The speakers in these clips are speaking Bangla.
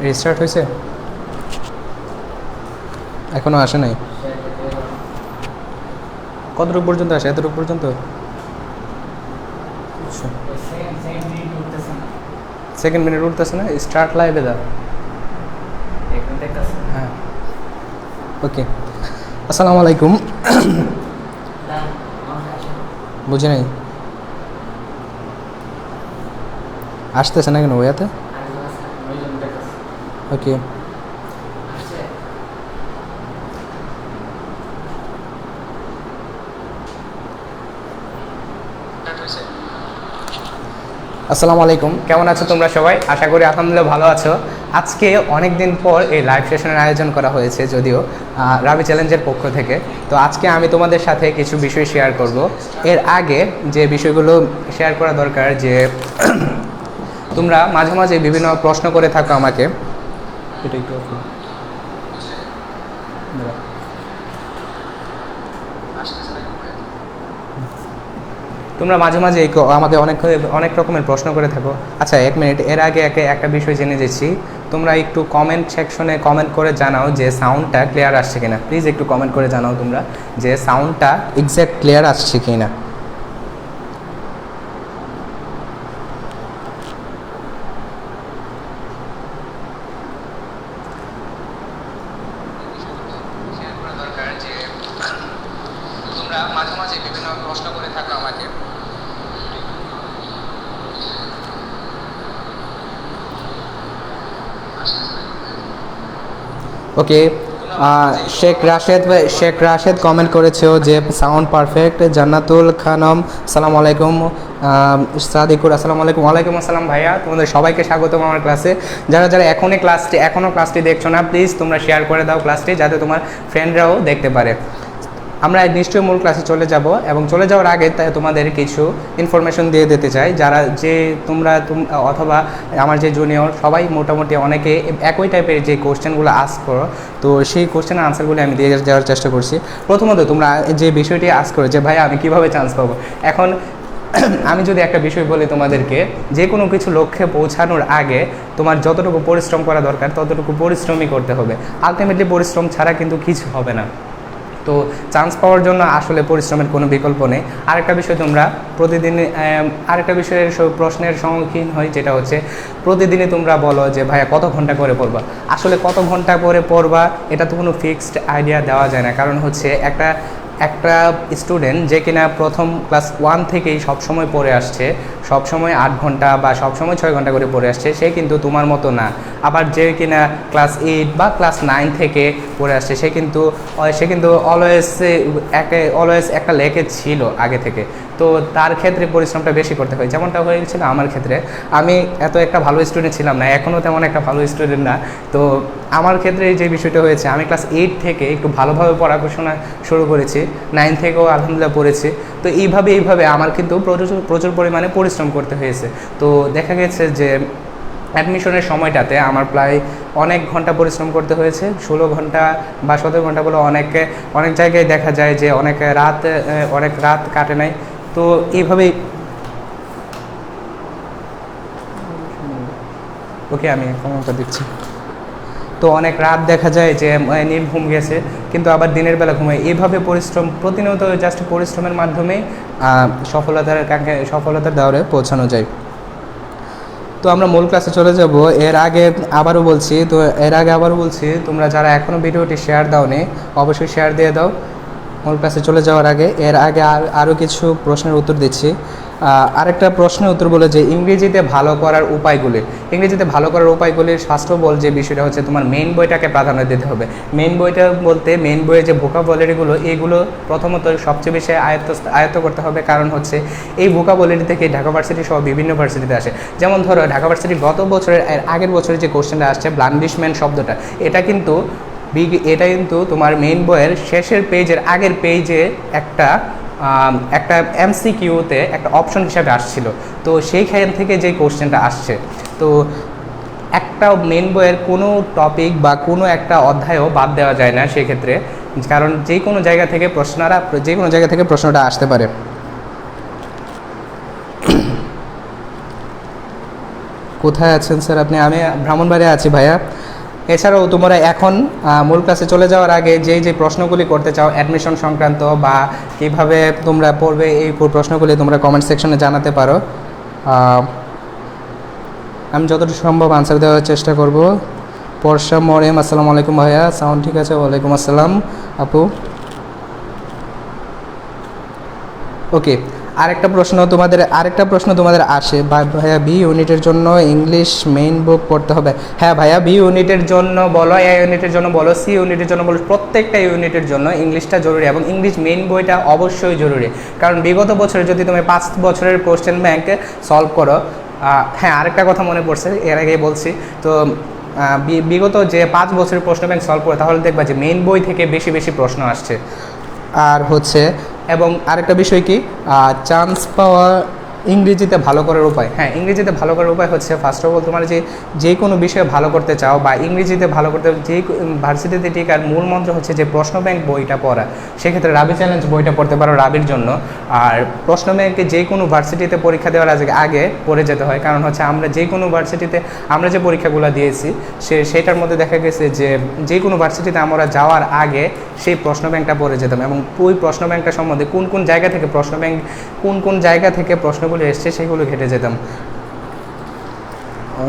রিস্টার্ট হয়েছে? এখনও আসে নাই? কতটুকু পর্যন্ত আসে? এতটুকু পর্যন্ত? সেকেন্ড মিনিট উঠতেছে না? স্টার্ট লাইভে দা। হ্যাঁ, ওকে। আসসালামু আলাইকুম। বুঝি নাই, আসতেছে না কেন ওয়াতে? ওকে। আসসালামু আলাইকুম, কেমন আছো তোমরা সবাই? আশা করি আলহামদুলিল্লাহ ভালো আছো। আজকে অনেক দিন পর এই লাইভ সেশনের আয়োজন করা হয়েছে, যদিও রাবি চ্যালেঞ্জের পক্ষ থেকে। তো আজকে আমি তোমাদের সাথে কিছু বিষয় শেয়ার করব। এর আগে যে বিষয়গুলো শেয়ার করা দরকার, যে তোমরা মাঝে মাঝে বিভিন্ন প্রশ্ন করে থাকো আমাকে। এটা একটু তোমরা মাঝে মাঝে আমাকে অনেক অনেক রকমের প্রশ্ন করে থাকো। আচ্ছা, এক মিনিট, এর আগে একটা বিষয় জেনে যাচ্ছি। তোমরা একটু কমেন্ট সেকশনে কমেন্ট করে জানাও যে সাউন্ডটা ক্লিয়ার আসছে কিনা। প্লিজ একটু কমেন্ট করে জানাও তোমরা যে সাউন্ডটা এক্স্যাক্ট ক্লিয়ার আসছে কিনা। তোমরা মাঝে মাঝে বিভিন্ন প্রশ্ন করে থাকো আমাকে। ওকে, শেখ রাশেদ কমেন্ট করেছে যে সাউন্ড পারফেক্ট। জান্নাতুল খানম সালাম আলাইকুম। সাদিকুর আসসালামু আলাইকুম। ওয়ালাইকুম আসসালাম ভাইয়া, তোমাদের সবাইকে স্বাগতম আমার ক্লাসে। যারা যারা এখনও ক্লাসটি দেখছো না, প্লিজ তোমরা শেয়ার করে দাও ক্লাসটি, যাতে তোমার ফ্রেন্ডরাও দেখতে পারে। আমরা নিশ্চয়ই মূল ক্লাসে চলে যাব, এবং চলে যাওয়ার আগে তাই তোমাদের কিছু ইনফরমেশন দিয়ে দিতে চাই। যারা যে তোমরা অথবা আমার যে জুনিয়র সবাই মোটামুটি অনেকে একই টাইপের যে কোশ্চেনগুলো আস্ক করো, তো সেই কোশ্চেনের আনসারগুলো আমি দিয়ে দেওয়ার চেষ্টা করছি। প্রথমত তোমরা যে বিষয়টি আস্ক করো যে ভাই আমি কীভাবে চান্স পাবো, এখন আমি যদি একটা বিষয় বলি তোমাদেরকে, যে কোনো কিছু লক্ষ্যে পৌঁছানোর আগে তোমার যতটুকু পরিশ্রম করা দরকার ততটুকু পরিশ্রমই করতে হবে। আলটিমেটলি পরিশ্রম ছাড়া কিন্তু কিছু হবে না। তো চান্স পাওয়ার জন্য আসলে পরিশ্রমের কোনো বিকল্প নেই। আরেকটা বিষয়, তোমরা প্রতিদিন আরেকটা বিষয়ের প্রশ্নের সম্মুখীন হয়, যেটা হচ্ছে প্রতিদিনই তোমরা বলো যে ভাইয়া কত ঘন্টা করে পড়বা। আসলে কত ঘন্টা করে পড়বা এটা তো কোনো ফিক্সড আইডিয়া দেওয়া যায় না। কারণ হচ্ছে একটা স্টুডেন্ট যে কিনা প্রথম ক্লাস 1 থেকেই সবসময় পড়ে আসছে, সবসময় 8 ঘন্টা বা সবসময় 6 ঘন্টা করে পড়ে আসছে, সে কিন্তু তোমার মতো না। আবার যে কিনা ক্লাস 8 বা ক্লাস 9 থেকে পড়ে আসছে, সে কিন্তু অলওয়েজ একটা লেখে ছিল আগে থেকে। তো তার ক্ষেত্রে পরিশ্রমটা বেশি করতে হয়, যেমনটা হয়েছিল আমার ক্ষেত্রে। আমি এত একটা ভালো স্টুডেন্ট ছিলাম না, এখনও তেমন একটা ভালো স্টুডেন্ট না। তো আমার ক্ষেত্রে যে বিষয়টা হয়েছে, আমি ক্লাস 8 থেকে একটু ভালোভাবে পড়াশোনা শুরু করেছি, 9 থেকেও আলহামদুলিল্লাহ পড়েছি। তো এইভাবে আমার কিন্তু প্রচুর পরিমাণে পরিশ্রম করতে হয়েছে। তো দেখা গেছে যে অ্যাডমিশনের সময়টাতে আমার প্রায় অনেক ঘন্টা পরিশ্রম করতে হয়েছে, 16 ঘন্টা বা 17 ঘন্টা বলে অনেক জায়গায় দেখা যায় যে অনেক রাত কাটে নাই। তো এইভাবেই ওকে আমি ক্ষমতা দিচ্ছি। তো অনেক রাত দেখা যায় যে নির্ঘুম গেছে, কিন্তু আবার দিনের বেলা ঘুমাই। এইভাবে পরিশ্রম প্রতিনিয়ত জাস্ট পরিশ্রমের মাধ্যমে সফলতার দাওরে পৌঁছানো যায়। তো আমরা মূল ক্লাসে চলে যাব। এর আগে আবারও বলছি তোমরা যারা এখনও ভিডিওটি শেয়ার দাওনি অবশ্যই শেয়ার দিয়ে দাও মূল ক্লাসে চলে যাওয়ার আগে। এর আগে আরও কিছু প্রশ্নের উত্তর দিচ্ছি। আরেকটা প্রশ্নের উত্তর বলে যে ইংরেজিতে ভালো করার উপায়গুলির শাস্ত্রবল যে বিষয়টা হচ্ছে, তোমার মেইন বইটাকে প্রাধান্য দিতে হবে। মেইন বইটা বলতে মেইন বইয়ের যে ভোকাবুলারিগুলো, এগুলো প্রথমত সবচেয়ে বেশি আয়ত্ত করতে হবে। কারণ হচ্ছে এই ভোকাবুলারি থেকে ঢাকা ভার্সিটি সহ বিভিন্ন ভার্সিটিতে আসে। যেমন ধরো ঢাকা ভার্সিটি গত বছরের আগের বছরের যে কোশ্চেনটা আসছে ব্লান্ডিশমেন্ট শব্দটা, এটা কিন্তু তোমার মেইন বইয়ের শেষের পেজের আগের পেজে একটা এমসিকিউতে একটা অপশন হিসাবে আসছিল। তো সেইখান থেকে যে কোশ্চেনটা আসছে, তো একটা মেইন বইয়ের কোনো টপিক বা কোনো একটা অধ্যায়ও বাদ দেওয়া যায় না সেক্ষেত্রে, কারণ যে কোনো জায়গা থেকে প্রশ্নটা আসতে পারে। কোথায় আছেন স্যার আপনি? আমি ব্রাহ্মণবাড়িয়া আছি ভাইয়া। এছাড়াও তোমরা এখন মূল ক্লাসে চলে যাওয়ার আগে যে প্রশ্নগুলি করতে চাও অ্যাডমিশন সংক্রান্ত বা কীভাবে তোমরা পড়বে, এই প্রশ্নগুলি তোমরা কমেন্ট সেকশনে জানাতে পারো। আমি যতটুকু সম্ভব আনসার দেওয়ার চেষ্টা করব। পরশা মরিয়ম, আসসালামু আলাইকুম ভাইয়া। সাউন্ড ঠিক আছে? ওয়ালাইকুম আসসালাম আপু। ওকে, আরেকটা প্রশ্ন তোমাদের আসে ভাইয়া, বি ইউনিটের জন্য ইংলিশ মেইন বুক পড়তে হবে? হ্যাঁ ভাইয়া, বি ইউনিটের জন্য বলো, এ ইউনিটের জন্য বলো, সি ইউনিটের জন্য বলো, প্রত্যেকটা ইউনিটের জন্য ইংলিশটা জরুরি এবং ইংলিশ মেইন বইটা অবশ্যই জরুরি। কারণ বিগত বছরে যদি তুমি 5 বছরের কোশ্চেন ব্যাংক সলভ করো, হ্যাঁ আরেকটা কথা মনে পড়ছে, এর আগেই বলছি তো, বিগত যে 5 বছরের প্রশ্ন ব্যাংক সলভ করো তাহলে দেখবা যে মেইন বই থেকে বেশি বেশি প্রশ্ন আসছে। আর হচ্ছে এবং আরেকটা বিষয় কি, চান্স পাওয়া ইংরেজিতে ভালো করার উপায়। হ্যাঁ, ইংরেজিতে ভালো করার উপায় হচ্ছে ফার্স্ট অফ অল তোমার যে কোনো বিষয়ে ভালো করতে চাও বা ইংরেজিতে ভালো করতে, যে ভার্সিটিতে টিকার মূল মন্ত্র হচ্ছে যে প্রশ্ন ব্যাংক বইটা পড়া। সেক্ষেত্রে রাবি চ্যালেঞ্জ বইটা পড়তে পারো রাবির জন্য। আর প্রশ্ন ব্যাংকে যে কোনো ভার্সিটিতে পরীক্ষা দেওয়ার আগে পড়ে যেতে হয়, কারণ হচ্ছে আমরা যে কোনো ভার্সিটিতে আমরা যে পরীক্ষাগুলো দিয়েছি সেটার মধ্যে দেখা গেছে যে কোনো ভার্সিটিতে আমরা যাওয়ার আগে সেই প্রশ্ন ব্যাংকটা পড়ে যেতাম এবং ওই প্রশ্ন ব্যাংকটা সম্বন্ধে কোন জায়গা থেকে কোন জায়গা থেকে প্রশ্নগুলো এসছে সেগুলো ঘেটে যেতাম।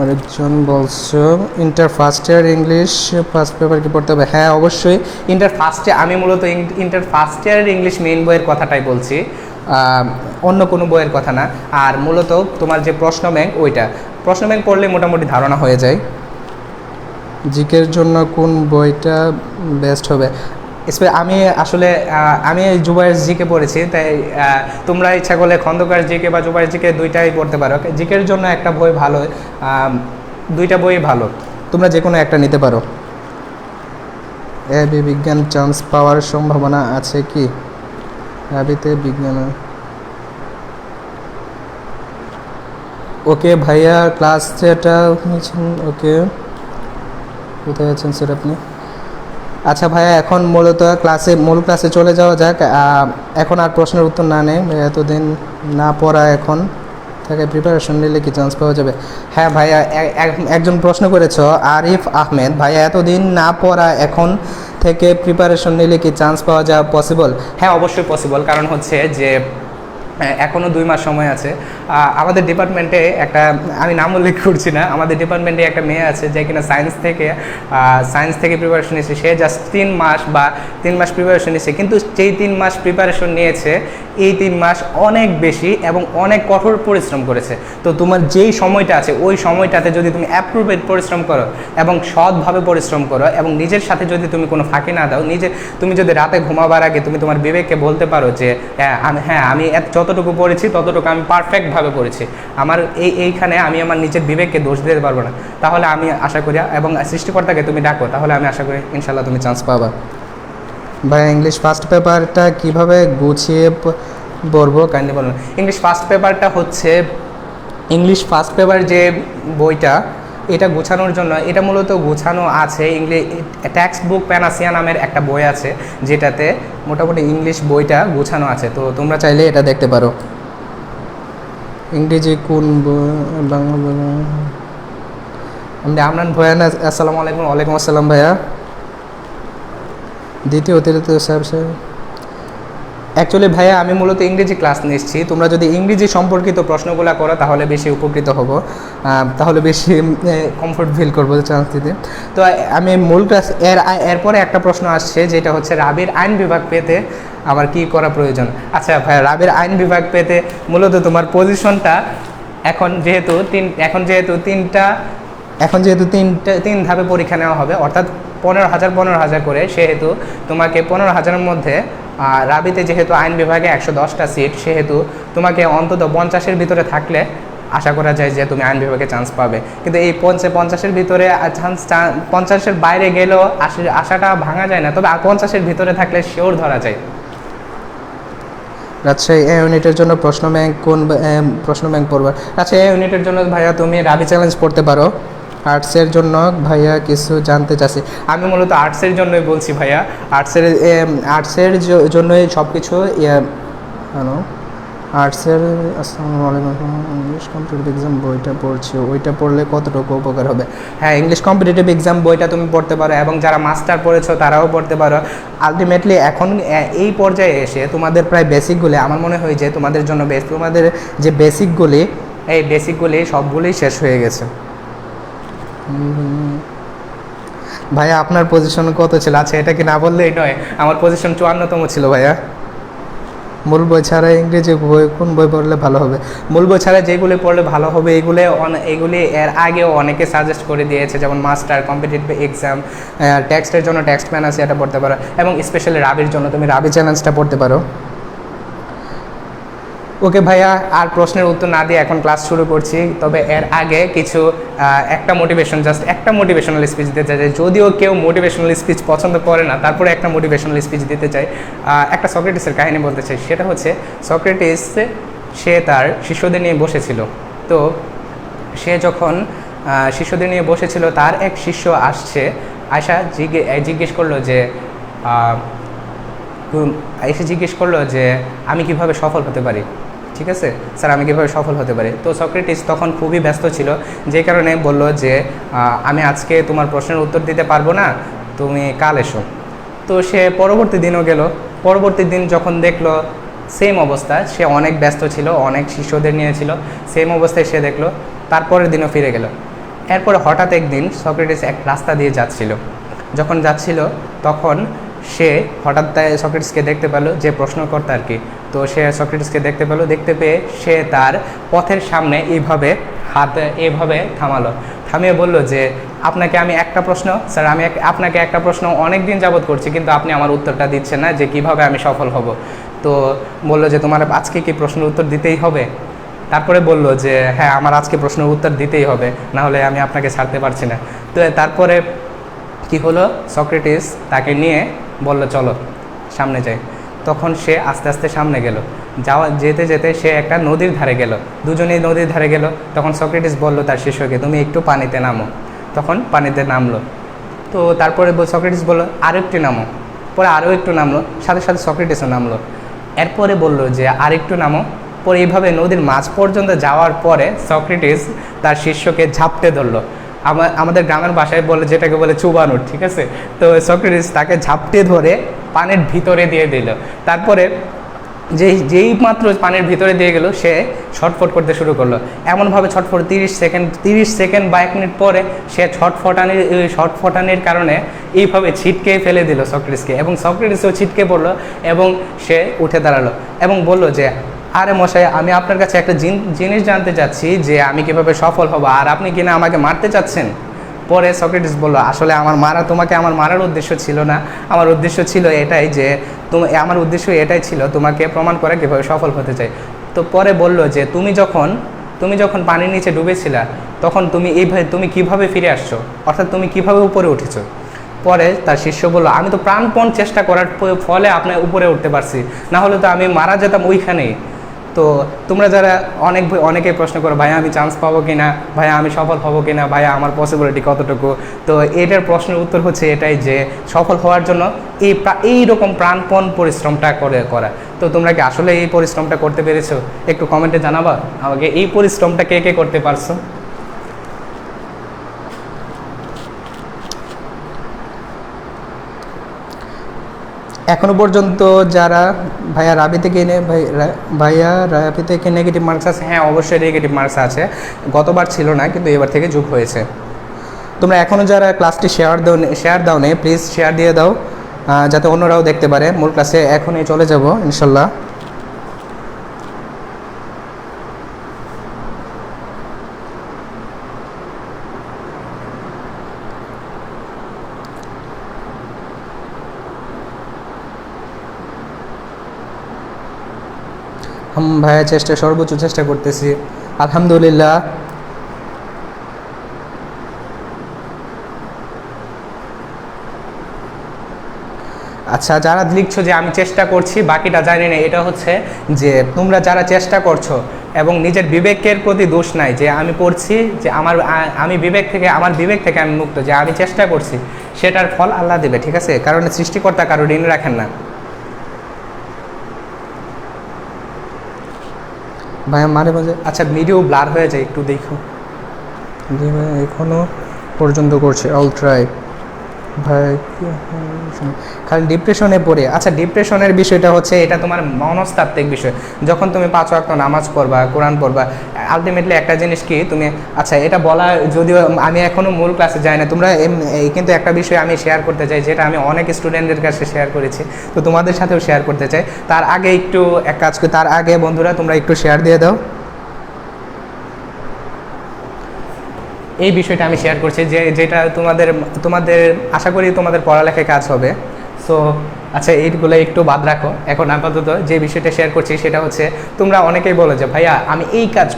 আরেকজন বলছো inter first year English first paper কি পড়তে হবে? হ্যাঁ অবশ্যই, আমি মূলত ইন্টার ফার্স্ট ইয়ারের ইংলিশ মেইন বইয়ের কথাটাই বলছি, অন্য কোনো বইয়ের কথা না। আর মূলত তোমার যে প্রশ্ন ব্যাংক পড়লে মোটামুটি ধারণা হয়ে যায়। জিকের জন্য কোন বইটা বেস্ট হবে? আমি জুবাইর জিকে পড়েছি, তাই তোমরা ইচ্ছা করলে খন্দকার জিকে বা জুবাইর জিকে দুইটাই পড়তে পারো। জিকের জন্য একটা বই ভালো, দুইটা বই ভালো, তোমরা যে কোনো একটা নিতে পারো। এবি বিজ্ঞান চান্স পাওয়ার সম্ভাবনা আছে কি? আবিতে বিজ্ঞান। ওকে ভাইয়া, ক্লাস যেটা ওকে, কোথায় আছেন স্যার আপনি? আচ্ছা ভাইয়া, এখন মূল ক্লাসে চলে যাওয়া যাক। এখন আর প্রশ্নের উত্তর না নেই, এতদিন না পড়া এখন থেকে প্রিপারেশন নিলে কি চান্স পাওয়া যাবে? হ্যাঁ ভাইয়া, একজন প্রশ্ন করেছ আরিফ আহমেদ, ভাইয়া এতদিন না পড়া এখন থেকে প্রিপারেশন নিলে কি চান্স পাওয়া যায় পসিবল? হ্যাঁ অবশ্যই পসিবল, কারণ হচ্ছে যে এখনও 2 মাস সময় আছে। আমাদের ডিপার্টমেন্টে আমি নাম উল্লেখ করছি না, আমাদের ডিপার্টমেন্টে একটা মেয়ে আছে যে কিনা সায়েন্স থেকে প্রিপারেশন নিয়েছে। সে জাস্ট 3 মাস প্রিপারেশন নিয়েছে, কিন্তু যেই 3 মাস প্রিপারেশন নিয়েছে এই 3 মাস অনেক বেশি এবং অনেক কঠোর পরিশ্রম করেছে। তো তোমার যেই সময়টা আছে ওই সময়টাতে যদি তুমি অ্যাপ্রোপ্রিয়েট পরিশ্রম করো এবং সৎভাবে পরিশ্রম করো এবং নিজের সাথে যদি তুমি কোনো ফাঁকি না দাও, তুমি যদি রাতে ঘুমাবার আগে তুমি তোমার বিবেককে বলতে পারো যে আমি যতটুকু পড়েছি ততটুকু আমি পারফেক্টভাবে পড়েছি, আমার এইখানে আমি আমার নিজের বিবেককে দোষ দিতে পারবো না, তাহলে আমি আশা করি এবং সৃষ্টিকর্তাকে তুমি ডাকো, তাহলে আমি আশা করি ইনশাল্লাহ তুমি চান্স পাবা। ভাই ইংলিশ ফার্স্ট পেপারটা কীভাবে গুছিয়ে পড়বো কাইন্ডলি বলুন। ইংলিশ ফার্স্ট পেপার যে বইটা, এটা গোছানোর জন্য, এটা মূলত গোছানো আছে টেক্সট বুক প্যানাসিয়া নামের একটা বই আছে, যেটাতে মোটামুটি ইংলিশ বইটা গোছানো আছে, তো তোমরা চাইলে এটা দেখতে পারো। ইংরেজি কোন বাংলা? আমরান ভয়ান, আসসালামু আলাইকুম। ওয়ালাইকুম আসসালাম ভাইয়া। দ্বিতীয় অতিরিক্ত স্যার অ্যাকচুয়ালি ভাইয়া আমি মূলত ইংরেজি ক্লাস নিচ্ছি, তোমরা যদি ইংরেজি সম্পর্কিত প্রশ্নগুলো করো তাহলে বেশি উপকৃত হব, তাহলে বেশি কমফোর্ট ফিল করবো চান্স দিতে। তো আমি মূল ক্লাস এরপরে একটা প্রশ্ন আসছে, যেটা হচ্ছে রাবির আইন বিভাগ পেতে আমার কি করা প্রয়োজন? আচ্ছা ভাইয়া, রাবির আইন বিভাগ পেতে মূলত তোমার পজিশনটা এখন যেহেতু তিন ধাপে পরীক্ষা নেওয়া হবে, অর্থাৎ 15,000 করে, সেহেতু তোমাকে 15,000-এর মধ্যে রাবিতে যেহেতু আইন বিভাগে 110টা সিট, সেহেতু তোমাকে অন্তত 50-এর ভিতরে থাকলে আশা করা যায় যে তুমি আইন বিভাগে চান্স পাবে। কিন্তু এই 50-এর ভিতরে 50-এর বাইরে গেলেও আশাটা ভাঙা যায় না, তবে 50-এর ভিতরে থাকলে শিওর ধরা যায়। রাজশাহী এ ইউনিটের জন্য প্রশ্ন ব্যাংক পড়বা। রাজশাহী এ ইউনিটের জন্য ভাইয়া তুমি রাবি চ্যালেঞ্জ পড়তে পারো। আর্টসের জন্য ভাইয়া কিছু জানতে চাচ্ছি। আমি মূলত আর্টসের জন্যই বলছি ভাইয়া, আর্টসের জন্যই সব কিছু আর্টসের আসসালামু আলাইকুম, ইংলিশ কম্পিটিটিভ এক্সাম বইটা পড়ছি, ওইটা পড়লে কতটুকু উপকার হবে? হ্যাঁ, ইংলিশ কম্পিটিটিভ এক্সাম বইটা তুমি পড়তে পারো এবং যারা মাস্টার পড়েছো তারাও পড়তে পারো। আলটিমেটলি এখন এই পর্যায়ে এসে তোমাদের প্রায় বেসিকগুলি আমার মনে হয় যে তোমাদের জন্য তোমাদের যে বেসিকগুলি, এই বেসিকগুলি সবগুলোই শেষ হয়ে গেছে। ভাইয়া আপনার পজিশন কত ছিল? আচ্ছা, এটা কি না বললেই নয়, আমার পজিশন 54তম ছিল ভাইয়া। মূল বই ছাড়া ইংরেজি বই কোন বই পড়লে ভালো হবে? মূল বই ছাড়া যেগুলি পড়লে ভালো হবে এগুলি এর আগেও অনেকে সাজেস্ট করে দিয়েছে, যেমন মাস্টার, কম্পিটিটিভ এক্সাম, টেক্সটের জন্য টেক্সট ম্যান আছে, এটা পড়তে পারো, এবং স্পেশালি রাবির জন্য তুমি রাবি চ্যালেঞ্জটা পড়তে পারো। ওকে ভাইয়া, আর প্রশ্নের উত্তর না দিয়ে এখন ক্লাস শুরু করছি। তবে এর আগে কিছু একটা মোটিভেশনাল স্পিচ দিতে চাই। যদিও কেউ মোটিভেশনাল স্পিচ পছন্দ করে না, তারপরে একটা মোটিভেশনাল স্পিচ দিতে চাই। একটা সক্রেটিসের কাহিনী বলতে চাই। সেটা হচ্ছে, সক্রেটিস সে তার শিষ্যদের নিয়ে বসেছিল। তো সে যখন শিষ্যদের নিয়ে বসেছিল, তার এক শিষ্য আয়সা জিজ্ঞেস করলো যে আমি কিভাবে সফল হতে পারি। ঠিক আছে স্যার, আমি কীভাবে সফল হতে পারি? তো সক্রেটিস তখন খুবই ব্যস্ত ছিল, যে কারণে বলল যে আমি আজকে তোমার প্রশ্নের উত্তর দিতে পারবো না, তুমি কাল এসো। তো সে পরবর্তী দিনও গেল। পরবর্তী দিন যখন দেখলো সেম অবস্থা, সে অনেক ব্যস্ত ছিল, অনেক শিষ্যদের নিয়েছিল, সেম অবস্থায় সে দেখলো, তারপরের দিনও ফিরে গেল। এরপরে হঠাৎ একদিন সক্রেটিস এক রাস্তা দিয়ে যাচ্ছিল। যখন যাচ্ছিল তখন সে হঠাৎ সক্রেটিসকে দেখতে পেল, যে প্রশ্নকর্তা আর কি। তো সে সক্রেটিসকে দেখতে পেয়ে সে তার পথের সামনে এইভাবে থামিয়ে বলল যে আপনাকে আমি একটা প্রশ্ন, স্যার আমি আপনাকে একটা প্রশ্ন অনেক দিন যাবত করছি, কিন্তু আপনি আমার উত্তরটা দিচ্ছেন না, যে কিভাবে আমি সফল হব। তো বলল যে তোমার আজকে কি প্রশ্নের উত্তর দিতেই হবে? তারপরে বলল যে হ্যাঁ, আমার আজকে প্রশ্নের উত্তর দিতেই হবে, না হলে আমি আপনাকে ছাড়তে পারছি না। তো তারপরে কি হলো, সক্রেটিস তাকে নিয়ে বলল চলো সামনে যাই। তখন সে আস্তে আস্তে সামনে গেল। যেতে যেতে সে একটা নদীর ধারে গেল। দুজনেই নদীর ধারে গেল। তখন সক্রেটিস বলল তার শিষ্যকে, তুমি একটু পানিতে নামো। তখন পানিতে নামলো। তো তারপরে সক্রেটিস বলল আরেকটু নামো। পরে আরও একটু নামলো, সাথে সাথে সক্রেটিসও নামলো। এরপরে বলল যে আরেকটু নামো। পরে এইভাবে নদীর মাঝ পর্যন্ত যাওয়ার পরে সক্রেটিস তার শিষ্যকে ঝাপটে ধরলো। আমাদের গ্রামের ভাষায় বলে, যেটাকে বলে চুবানো, ঠিক আছে। তো সক্রেটিস তাকে ঝাপটে ধরে পানির ভিতরে দিয়ে দিল। তারপরে যেই মাত্র পানির ভিতরে দিয়ে গেল, সে ছটফট করতে শুরু করলো। এমনভাবে ছটফট 30 সেকেন্ড বা 1 মিনিট পরে সে ছটফটানির কারণে এইভাবে ছিটকে ফেলে দিল সক্রেটিসকে, এবং সক্রেটিসও ছিটকে পড়লো এবং সে উঠে দাঁড়ালো এবং বলল যে আরে মশাই, আমি আপনার কাছে একটা জিনিস জানতে চাচ্ছি, যে আমি কিভাবে সফল হব, আর আপনি কিনা আমাকে মারতে চাচ্ছেন। পরে সক্রেটিস বলল, আসলে তোমাকে আমার মারার উদ্দেশ্য ছিল না, আমার উদ্দেশ্য ছিল এটাই যে তোমাকে প্রমাণ করা কীভাবে সফল হতে চাই। তো পরে বলল যে তুমি যখন পানির নিচে ডুবেছিলা, তখন তুমি কিভাবে ফিরে আসছো, অর্থাৎ তুমি কিভাবে উপরে উঠেছো। পরে তার শিষ্য বলল, আমি তো প্রাণপণ চেষ্টা করার ফলে আপনার উপরে উঠতে পারছি, না হলে তো আমি মারা যেতাম ওইখানেই। তো তোমরা যারা অনেকে প্রশ্ন করো, ভাইয়া আমি চান্স পাবো কিনা, ভাইয়া আমি সফল হবো কিনা, ভাইয়া আমার পসিবিলিটি কতটুকু। তো এটার প্রশ্নের উত্তর হচ্ছে এটাই, যে সফল হওয়ার জন্য এইরকম প্রাণপণ পরিশ্রমটা করা। তো তোমরা কি আসলে এই পরিশ্রমটা করতে পেরেছো? একটু কমেন্টে জানাবা আমাকে, এই পরিশ্রমটা কে কে করতে পারছো। এখনো পর্যন্ত যারা ভাইয়া রাবি থেকে নেগেটিভ মার্কস আছে, হ্যাঁ অবশ্যই নেগেটিভ মার্কস আছে, গতবার ছিল না, কিন্তু এবার থেকে যোগ হয়েছে। তোমরা এখনও যারা ক্লাসটি শেয়ার দাও নি, প্লিজ শেয়ার দিয়ে দাও, যাতে অন্যরাও দেখতে পারে। মূল ক্লাসে এখনই চলে যাব ইনশাল্লাহ। ভাইয়া সর্বোচ্চ চেষ্টা করতেছি, আলহামদুলিল্লাহ। আচ্ছা, যারা লিখছো যে আমি চেষ্টা করছি, বাকিটা জানি না, এটা হচ্ছে যে তোমরা যারা চেষ্টা করছো এবং নিজের বিবেকের প্রতি দোষ নাই, যে আমি পড়ছি, যে আমার বিবেক থেকে আমি মুক্ত, যে আমি চেষ্টা করছি, সেটার ফল আল্লাহ দেবে, ঠিক আছে। কারণ সৃষ্টিকর্তা কারো ঋণ রাখেন না। ভাইয়া মাঝে মাঝে আচ্ছা ভিডিও ব্লার হয়ে যায়, একটু দেখো। জি ভাই এখনও পর্যন্ত করছে অল ট্রাই ভাই। খালি ডিপ্রেশনে পড়ে, আচ্ছা ডিপ্রেশনের বিষয়টা হচ্ছে এটা তোমার মনস্তাত্ত্বিক বিষয়। যখন তুমি 5 ওয়াক্ত নামাজ পড়বা, কোরআন পড়বা, আলটিমেটলি একটা জিনিস কি তুমি, আচ্ছা এটা বলা যদিও আমি এখনও মূল ক্লাসে যাই না, তোমরা কিন্তু একটা বিষয় আমি শেয়ার করতে চাই, যেটা আমি অনেক স্টুডেন্টদের কাছে শেয়ার করেছি, তো তোমাদের সাথেও শেয়ার করতে চাই। তার আগে একটু এক কাজ করি, তার আগে বন্ধুরা তোমরা একটু শেয়ার দিয়ে দাও। এই বিষয়টা আমি শেয়ার করছি যেটা তোমাদের আশা করি তোমাদের পড়ালেখায় কাজ হবে। সো আচ্ছা এইগুলো একটু বাদ রাখো। এখন আপাতত যে বিষয়টা শেয়ার করছি সেটা হচ্ছে, তোমরা অনেকেই বলো যে ভাইয়া আমি এই কাজ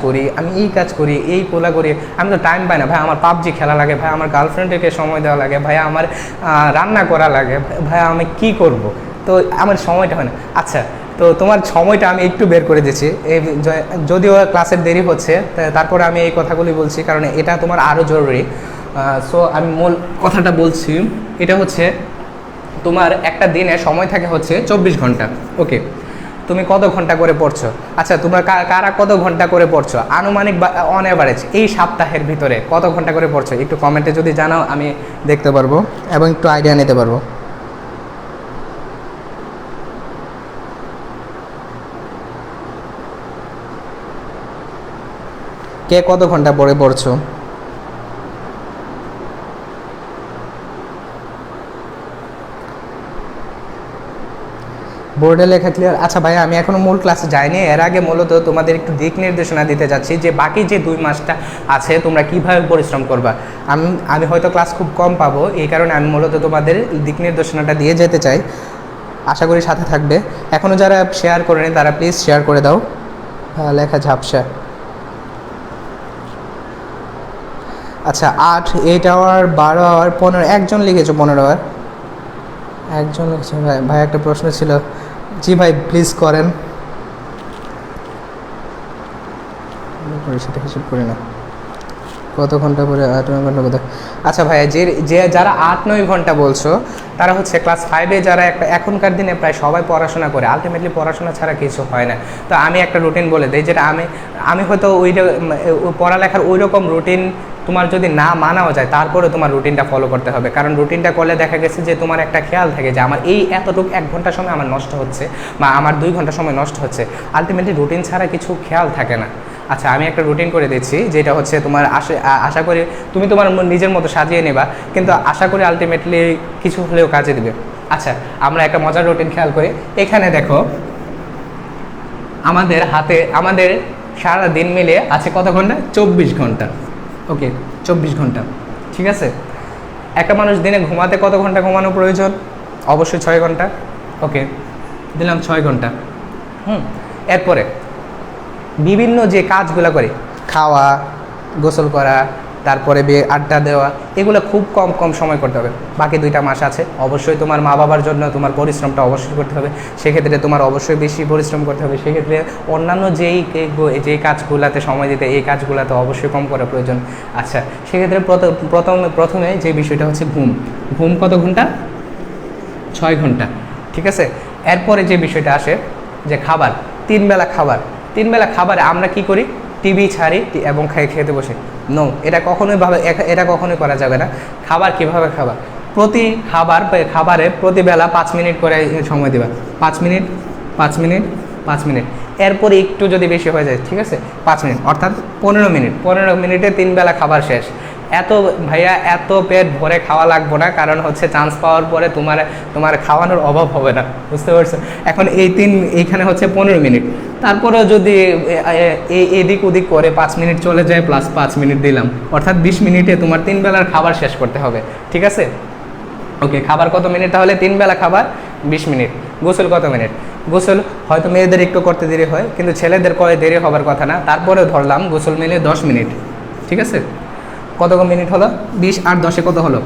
করি, এই পোলা করি, আমি তো টাইম পাই না ভাই, আমার পাবজি খেলা লাগে, ভাই আমার গার্লফ্রেন্ডকে সময় দেওয়া লাগে, ভাইয়া আমার রান্না করা লাগে, ভাইয়া আমি কি করব, তো আমার সময়টা হয় না। আচ্ছা তো তোমার সময়টা আমি একটু বের করে দিচ্ছি, যদিও ক্লাসের দেরি হচ্ছে তারপরে আমি এই কথাগুলি বলছি কারণ এটা তোমার আরও জরুরি। সো আমি মূল কথাটা বলছি, এটা হচ্ছে তোমার একটা দিনে সময় থাকে হচ্ছে 24 ঘন্টা। ওকে, তুমি কত ঘন্টা করে পড়ছো? আচ্ছা তোমরা কারা কত ঘন্টা করে পড়ছো আনুমানিক বা অন অ্যাভারেজ এই সপ্তাহের ভিতরে কত ঘন্টা করে পড়ছো? একটু কমেন্টে যদি জানাও আমি দেখতে পারবো এবং একটু আইডিয়া নিতে পারবো। কে কত ঘন্টা পরে পড়ছো? বোর্ডে লেখা ক্লিয়ার? আচ্ছা ভাইয়া আমি এখনও মূল ক্লাসে যাইনি, এর আগে মূলত তোমাদের একটু দিক নির্দেশনা দিতে যাচ্ছি যে বাকি যে 2 মাসটা আছে তোমরা কীভাবে পরিশ্রম করবা। আমি হয়তো ক্লাস খুব কম পাবো, এই কারণে আমি মূলত তোমাদের দিক নির্দেশনাটা দিয়ে যেতে চাই, আশা করি সাথে থাকবে। এখনও যারা শেয়ার করেনি তারা প্লিজ শেয়ার করে দাও। লেখা ঝাপসা। আচ্ছা 8, 8 আওয়ার, 12 আওয়ার, 15, একজন লিখেছো 15 আওয়ার, একজন লিখেছে। ভাই একটা প্রশ্ন ছিল। জি ভাই প্লিজ করেন, সেটা হিসেব করি না কত ঘন্টা পরে 8-9 ঘন্টা কোথায়। আচ্ছা ভাই যে যারা 8-9 ঘন্টা বলছো তারা হচ্ছে ক্লাস 5-এ যারা এখনকার দিনে প্রায় সবাই পড়াশোনা করে, আলটিমেটলি পড়াশোনা ছাড়া কিছু হয় না। তো আমি একটা রুটিন বলে দিই, যেটা আমি হয়তো পড়ালেখার ওই রকম রুটিন তোমার যদি না মানাও যায় তারপরে তোমার রুটিনটা ফলো করতে হবে, কারণ রুটিনটা করলে দেখা গেছে যে তোমার একটা খেয়াল থাকে যে আমার এই এতটুকু 1 ঘন্টা সময় আমার নষ্ট হচ্ছে বা আমার 2 ঘন্টা সময় নষ্ট হচ্ছে, আলটিমেটলি রুটিন ছাড়া কিছু খেয়াল থাকে না। আচ্ছা আমি একটা রুটিন করে দিচ্ছি, যেটা হচ্ছে তোমার আশা করি তুমি তোমার নিজের মতো সাজিয়ে নেবা, কিন্তু আশা করি আলটিমেটলি কিছু হলেও কাজে দেবে। আচ্ছা আমরা একটা মজার রুটিন খেয়াল করি, এখানে দেখো আমাদের হাতে আমাদের সারা দিন মিলে আছে কত ঘন্টা? 24 ঘন্টা। ওকে 24 ঘন্টা, ঠিক আছে। একটা মানুষ দিনে ঘুমাতে কত ঘন্টা ঘুমানো প্রয়োজন? অবশ্যই 6 ঘন্টা। ওকে দিলাম 6 ঘন্টা। এরপরে বিভিন্ন যে কাজগুলো করে, খাওয়া, গোসল করা, তারপরে আড্ডা দেওয়া, এগুলো খুব কম সময় করতে হবে। বাকি 2টা মাস আছে, অবশ্যই তোমার মা বাবার জন্য তোমার পরিশ্রমটা অবশ্যই করতে হবে, সেক্ষেত্রে তোমার অবশ্যই বেশি পরিশ্রম করতে হবে। সেক্ষেত্রে অন্যান্য যেই কাজগুলোতে সময় দিতে, এই কাজগুলোতে অবশ্যই কম করা প্রয়োজন। আচ্ছা সেক্ষেত্রে প্রথমে যে বিষয়টা হচ্ছে ঘুম কত ঘন্টা? 6 ঘন্টা, ঠিক আছে। এরপরে যে বিষয়টা আসে যে খাবার, 3 বেলা খাবার। 3 বেলা খাবারে আমরা কি করি? টিভি ছাড়ি এবং খেতে বসে। নো, এটা কখনোই করা যাবে না। খাবার কিভাবে খাবার? খাবারে প্রতি বেলা 5 মিনিট করে সময় দেবা, 5 মিনিট 5 মিনিট 5 মিনিট, এরপরে একটু যদি বেশি হয়ে যায় ঠিক আছে 5 মিনিট, অর্থাৎ 15 মিনিট। 15 মিনিটে 3 বেলা খাবার শেষ। এত পেট ভরে খাওয়া লাগবে না, কারণ হচ্ছে চান্স পাওয়ার পরে তোমার খাওয়ানোর অভাব হবে না, বুঝতে পারছো? এখন এইখানে হচ্ছে 15 মিনিট, তারপরেও যদি এদিক ওদিক করে 5 মিনিট চলে যায়, প্লাস 5 মিনিট দিলাম, অর্থাৎ 20 মিনিটে তোমার 3 বেলার খাবার শেষ করতে হবে, ঠিক আছে। ওকে খাবার কত মিনিট তাহলে? 3 বেলা খাবার 20 মিনিট। গোসল কত মিনিট? গোসল হয়তো মেয়েদের একটু করতে দেরি হয়, কিন্তু ছেলেদের করে দেরি হবার কথা না, তারপরেও ধরলাম গোসল মিলে 10 মিনিট, ঠিক আছে। কত মিনিট হলো? 20 আর 10-এ কত হলো?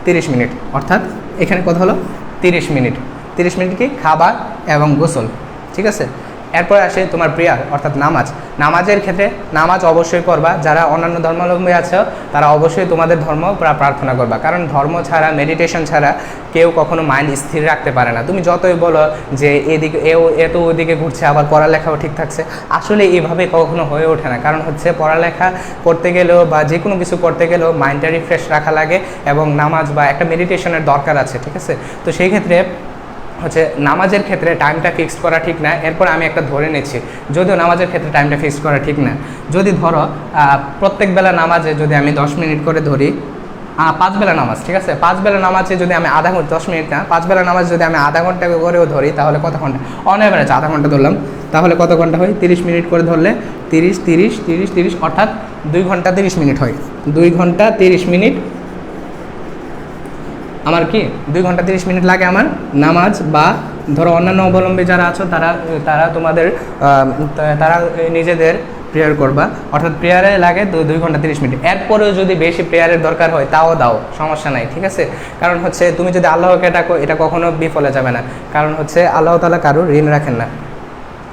30 মিনিট, অর্থাৎ এখানে কত হলো? 30 মিনিট। 30 মিনিট কি? খাবার এবং গোসল, ঠিক আছে। এরপর আসে তোমার প্রেয়ার অর্থাৎ নামাজ। নামাজের ক্ষেত্রে নামাজ অবশ্যই পড়বা, যারা অন্যান্য ধর্মাবলম্বী আছো তারা অবশ্যই তোমাদের ধর্ম প্রার্থনা করবা, কারণ ধর্ম ছাড়া, মেডিটেশন ছাড়া কেউ কখনো মাইন্ড স্থির রাখতে পারে না। তুমি যতই বলো যে এদিকে এ তো ওদিকে ঘুরছে, আবার পড়ালেখাও ঠিক থাকছে, আসলে এইভাবে কখনো হয়ে ওঠে না। কারণ হচ্ছে পড়ালেখা করতে গেলেও বা যে কোনো কিছু করতে গেলেও মাইন্ডটা রিফ্রেশ রাখা লাগে এবং নামাজ বা একটা মেডিটেশনের দরকার আছে, ঠিক আছে। তো সেই ক্ষেত্রে হচ্ছে নামাজের ক্ষেত্রে টাইমটা ফিক্সড করা ঠিক না। এরপর আমি একটা ধরে নিচ্ছি, যদিও নামাজের ক্ষেত্রে টাইমটা ফিক্সড করা ঠিক না। যদি ধরো প্রত্যেক বেলা নামাজে যদি আমি 10 মিনিট করে ধরি, 5 বেলা নামাজ, ঠিক আছে, 5 বেলা নামাজে যদি আমি আধা ঘন্টা, 10 মিনিট না, 5 বেলা নামাজ যদি আমি আধা ঘন্টা করেও ধরি তাহলে কত ঘন্টা? অন এভারেজ আধা ঘন্টা ধরলাম, তাহলে কত ঘন্টা হয়? 30 মিনিট করে ধরলে 30 30 30 30 অর্থাৎ 2 ঘন্টা 30 মিনিট হয়। 2 ঘন্টা 30 মিনিট আমার কি 2 ঘন্টা 30 মিনিট লাগে আমার নামাজ, বা ধরো অন্যান্য অবলম্বী যারা আছো তারা তারা তোমাদের তারা নিজেদের প্রেয়ার করবা, অর্থাৎ প্রেয়ারে লাগে 2 ঘন্টা 30 মিনিট। এরপরেও যদি বেশি প্রেয়ারের দরকার হয় তাও দাও, সমস্যা নাই, ঠিক আছে। কারণ হচ্ছে তুমি যদি আল্লাহকে ডাকো এটা কখনো বিফলে যাবে না, কারণ হচ্ছে আল্লাহ তাআলা কারো ঋণ রাখেন না।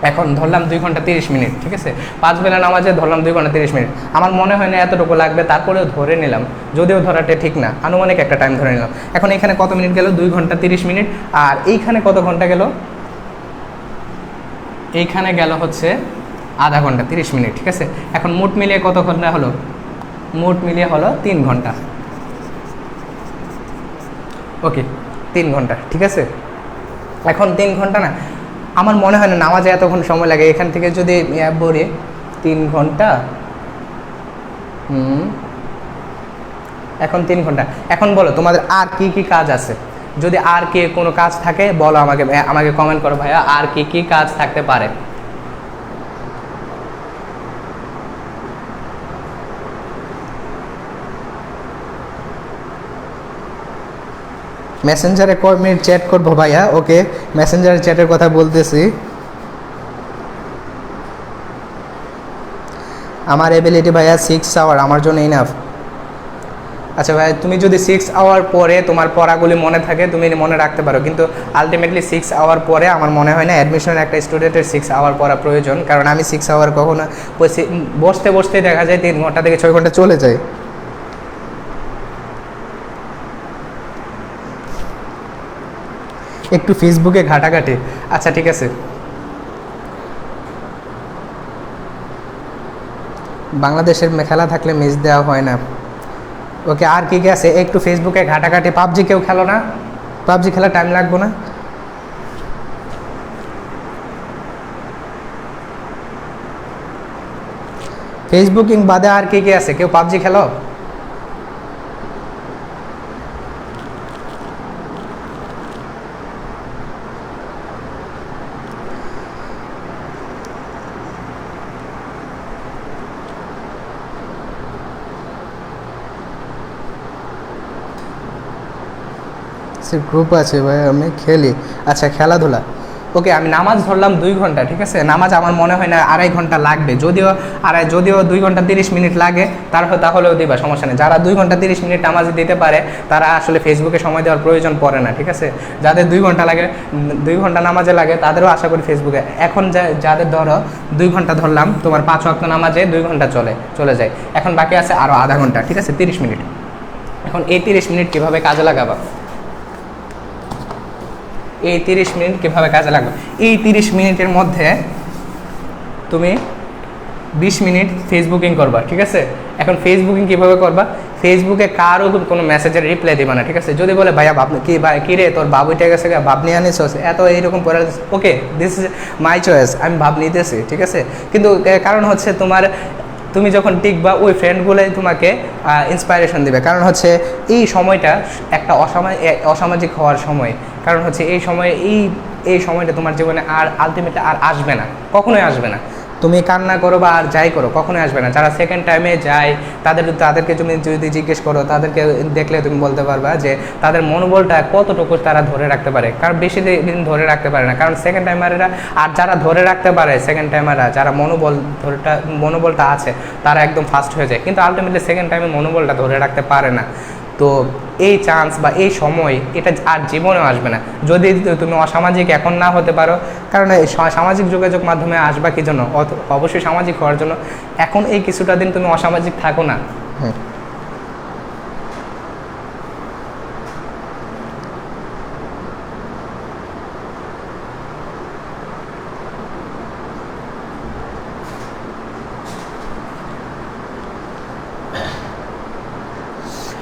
এখন ধরলাম 2 ঘন্টা 30 মিনিট, ঠিক আছে, 5 বেলা নামাজে ধরলাম 2 ঘন্টা 30 মিনিট। আমার মনে হয় না এতটুকু লাগবে, তারপরেও ধরে নিলাম, যদিও ধরাটা ঠিক না, আনুমানিক একটা টাইম ধরে নিলাম। এখন এখানে কত মিনিট গেল? 2 ঘন্টা 30 মিনিট। আর এইখানে কত ঘন্টা গেল? এইখানে গেল হচ্ছে আধা ঘন্টা 30 মিনিট, ঠিক আছে। এখন মোট মিলিয়ে কত ঘন্টা হলো? মোট মিলিয়ে হলো 3 ঘন্টা। ওকে, 3 ঘন্টা, ঠিক আছে। এখন 3 ঘন্টা না, আমার মনে হয় না নামাজে এতক্ষণ সময় লাগে। এখান থেকে যদি বলি 3 ঘন্টা, এখন 3 ঘন্টা। এখন বলো তোমাদের আর কি কি কাজ আছে? যদি আর কি কোনো কাজ থাকে বলো আমাকে, আমাকে কমেন্ট করো ভাইয়া, আর কি কি কাজ থাকতে পারে। মেসেঞ্জারে কয় মিনিট চ্যাট করবো ভাইয়া? ওকে, মেসেঞ্জারে চ্যাটের কথা বলতেছি। আমার এবিলিটি ভাইয়া 6 আওয়ার আমার জন্য ইনাফ। আচ্ছা ভাই, তুমি যদি 6 আওয়ার পরে তোমার পড়াগুলি মনে থাকে তুমি মনে রাখতে পারো, কিন্তু আলটিমেটলি 6 আওয়ার পরে আমার মনে হয় না অ্যাডমিশনের একটা স্টুডেন্টের 6 আওয়ার পড়া প্রয়োজন। কারণ আমি 6 আওয়ার কখনো বসতে বসতে দেখা যায় 3 ঘন্টা থেকে 6 ঘন্টা চলে যায়। একটু ফেসবুকে ঘাটাঘাটি, আচ্ছা ঠিক আছে। বাংলাদেশের খেলা থাকলে মিস দেওয়া হয় না। ওকে, আর কি কি আছে? একটু ফেসবুকে ঘাটাঘাটি। পাবজি কেউ খেলো না? পাবজি খেলা টাইম লাগবে না? ফেসবুকিং বাদে আর কি কি আছে? কেউ পাবজি খেলো? গ্রুপ আছে ভাই, আমি খেলি। আচ্ছা, খেলাধুলা। ওকে, আমি নামাজ ধরলাম 2 ঘন্টা, ঠিক আছে। নামাজ আমার মনে হয় না 2.5 ঘন্টা লাগবে, যদিও 2 ঘন্টা 30 মিনিট লাগে তাহলেও দিবা, সমস্যা নেই। যারা 2 ঘন্টা 30 মিনিট নামাজ দিতে পারে তারা আসলে ফেসবুকে সময় দেওয়ার প্রয়োজন পড়ে না, ঠিক আছে। যাদের 2 ঘন্টা লাগে, 2 ঘন্টা নামাজে লাগে তাদেরও আশা করি ফেসবুকে। এখন যাদের ধরো 2 ঘন্টা ধরলাম, তোমার 5 ওয়াক্ত নামাজে 2 ঘন্টা চলে যায়। এখন বাকি আছে আরও আধা ঘন্টা, ঠিক আছে, 30 মিনিট। এখন এই 30 মিনিট কীভাবে কাজে লাগাবা? এই 30 মিনিট কীভাবে কাজে লাগবে? এই 30 মিনিটের মধ্যে তুমি 20 মিনিট ফেসবুকিং করবা, ঠিক আছে। এখন ফেসবুকিং কীভাবে করবা? ফেসবুকে কারো কোনো মেসেজের রিপ্লাই দিবা না, ঠিক আছে। যদি বলে ভাইয়া কী রে তোর বাবুইটা গেছে, ভাব নিয়ে আনিস এত এইরকম পড়ে, ওকে, দিস ইজ মাই চয়েস, আমি ভাব নিতেছি, ঠিক আছে। কিন্তু কারণ হচ্ছে তুমি যখন টিকবা ওই ফ্রেন্ডগুলোই তোমাকে ইন্সপায়ারেশন দেবে। কারণ হচ্ছে এই সময়টা একটা অসামাজিক হওয়ার সময়। কারণ হচ্ছে এই সময়টা তোমার জীবনে আর আলটিমেটলি আর আসবে না, কখনোই আসবে না। তুমি কান্না করো বা আর যাই করো, কখনোই আসবে না। যারা সেকেন্ড টাইমে যায় তাদেরকে তুমি যদি জিজ্ঞেস করো, তাদেরকে দেখলে তুমি বলতে পারবা যে তাদের মনোবলটা কতটুকু তারা ধরে রাখতে পারে। কারণ বেশি দিন ধরে রাখতে পারে না, কারণ সেকেন্ড টাইমাররা। আর যারা ধরে রাখতে পারে সেকেন্ড টাইমাররা, যারা মনোবলটা আছে তারা একদম ফাস্ট হয়ে যায়, কিন্তু আলটিমেটলি সেকেন্ড টাইমে মনোবলটা ধরে রাখতে পারে না। তো এই চান্স বা এই সময় এটা আর জীবনেও আসবে না যদি তুমি অসামাজিক এখন না হতে পারো। কারণ এই সামাজিক যোগাযোগ মাধ্যমে আসবা কি জন্য? অবশ্যই সামাজিক হওয়ার জন্য। এখন এই কিছুটা দিন তুমি অসামাজিক থাকো না। হ্যাঁ,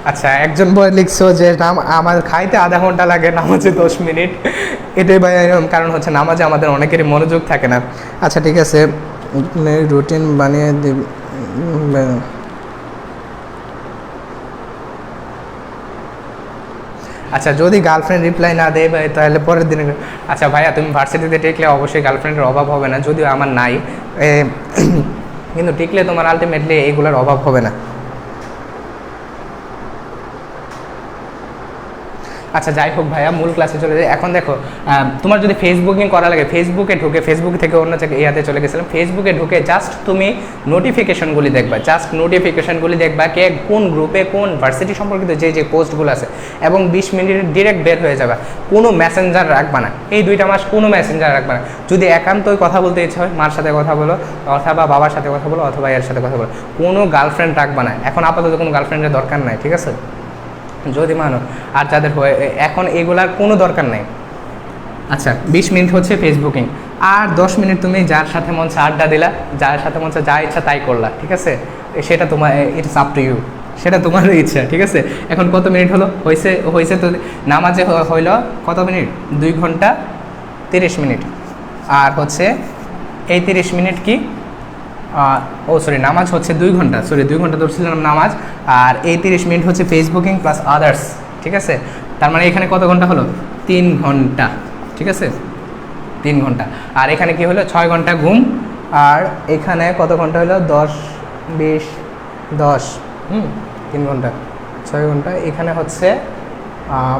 আচ্ছা, একজন বই লিখছো যে আমার খাইতে আধা ঘন্টা লাগে, নামাজে 10 মিনিট। এটাই ভাই কারণ হচ্ছে নামাজে আমাদের অনেকেরই মনোযোগ থাকে না। আচ্ছা ঠিক আছে, রুটিন বানিয়ে দিব। আচ্ছা, যদি গার্লফ্রেন্ড রিপ্লাই না দেয় তাহলে পরের দিনে। আচ্ছা ভাইয়া, তুমি ভার্সিটিতে টিকলে অবশ্যই গার্লফ্রেন্ডের অভাব হবে না, যদিও আমার নাই। কিন্তু টিকলে তোমার আলটিমেটলি এইগুলোর অভাব হবে না। আচ্ছা যাই হোক ভাইয়া, মূল ক্লাসে চলে যাই। এখন দেখো, তোমার যদি ফেসবুকিং করা লাগে, ফেসবুকে ঢুকে, ফেসবুক থেকে অন্য জায়গায় ইয়াতে চলে গেছিলাম, ফেসবুকে ঢুকে জাস্ট তুমি নোটিফিকেশনগুলি দেখবা, জাস্ট নোটিফিকেশনগুলি দেখবা কে কোন গ্রুপে কোন ভার্সিটি সম্পর্কিত যে পোস্টগুলো আছে, এবং 20 মিনিট ডিরেক্ট বের হয়ে যাবে। কোনো মেসেঞ্জার রাখবা না, এই 2টা মাস কোনো মেসেঞ্জার রাখবা না। যদি একান্তই কথা বলতে ইচ্ছা হয়, মার সাথে কথা বলো, অথবা বাবার সাথে কথা বলো, অথবা এর সাথে কথা বলো। কোনো গার্লফ্রেন্ড রাখবা না, এখন আপাতত কোনো গার্লফ্রেন্ডের দরকার নাই, ঠিক আছে? যদি মানো, আর যাদের এখন এগুলার কোনো দরকার নেই। আচ্ছা, 20 মিনিট হচ্ছে ফেসবুকিং, আর 10 মিনিট তুমি যার সাথে মন চায় আড্ডা দিলা, যার সাথে মন চায় যা ইচ্ছা তাই করলা, ঠিক আছে? সেটা তোমার, ইটস আপ টু ইউ, সেটা তোমার ইচ্ছা, ঠিক আছে? এখন কত মিনিট হলো? হয়েছে তো নামাজে হইল কত মিনিট? 2 ঘন্টা 30 মিনিট। আর হচ্ছে এই 30 মিনিট কি, নামাজ হচ্ছে 2 ঘন্টা, 2 ঘন্টা ধরছিলাম নামাজ। আর এই 30 মিনিট হচ্ছে ফেসবুকিং প্লাস আদার্স, ঠিক আছে? তার মানে এখানে কত ঘন্টা হলো? 3 ঘন্টা, ঠিক আছে? 3 ঘন্টা। আর এখানে কি হলো? 6 ঘন্টা ঘুম। আর এখানে কত ঘন্টা হলো? 10 20 10, 3 ঘন্টা 6 ঘন্টা। এখানে হচ্ছে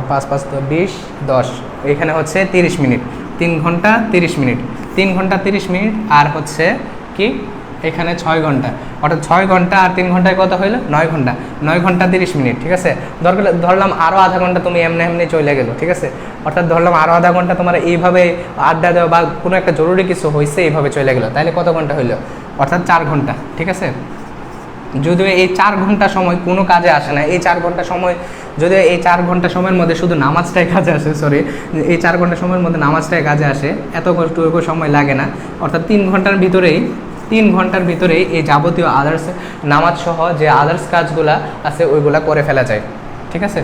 5 5 20 10, এখানে হচ্ছে 30 মিনিট। 3 ঘন্টা 30 মিনিট, 3 ঘন্টা 30 মিনিট। আর হচ্ছে কি, এখানে 6 ঘন্টা, অর্থাৎ 6 ঘন্টা আর 3 ঘন্টায় কত হইলো? 9 ঘন্টা। 9 ঘন্টা 30 মিনিট, ঠিক আছে? ধরলাম আরও আধা ঘন্টা তুমি এমনি চলে গেলো, ঠিক আছে? অর্থাৎ ধরলাম আরও আধা ঘন্টা তোমার এইভাবে আড্ডা দেওয়া বা কোনো একটা জরুরি কিছু হয়েছে, এইভাবে চলে গেলো, তাহলে কত ঘন্টা হইলো? অর্থাৎ 4 ঘন্টা, ঠিক আছে? যদিও এই 4 ঘন্টা সময় কোনো কাজে আসে না, এই 4 ঘন্টা সময়, যদিও এই 4 ঘন্টা সময়ের মধ্যে শুধু নামাজটাই কাজে আসে, এই 4 ঘন্টা সময়ের মধ্যে নামাজটাই কাজে আসে, এত কষ্টটুকু সময় লাগে না। অর্থাৎ 3 ঘন্টার ভিতরেই এই যাবতীয় আদার্স, নামাজ সহ যে আদার্স কাজগুলা আছে ওইগুলা করে ফেলা যায়, ঠিক আছে?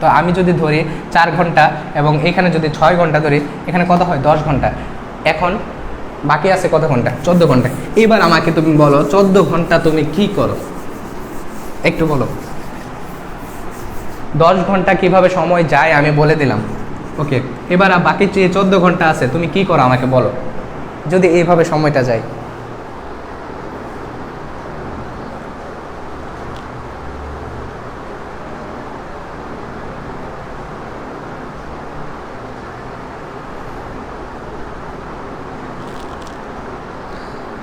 তো আমি যদি ধরি 4 ঘন্টা এবং এখানে যদি 6 ঘন্টা ধরি, এখানে কত হয়? 10 ঘন্টা। এখন বাকি আছে কত ঘন্টা? 14 ঘন্টা। এবার আমাকে তুমি বলো, 14 ঘন্টা তুমি কি করো একটু বলো। 10 ঘন্টা কিভাবে সময় যায় আমি বলে দিলাম, ওকে? এবার বাকি যে 14 ঘন্টা আছে তুমি কি করো আমাকে বলো, যদি এইভাবে সময়টা যায়।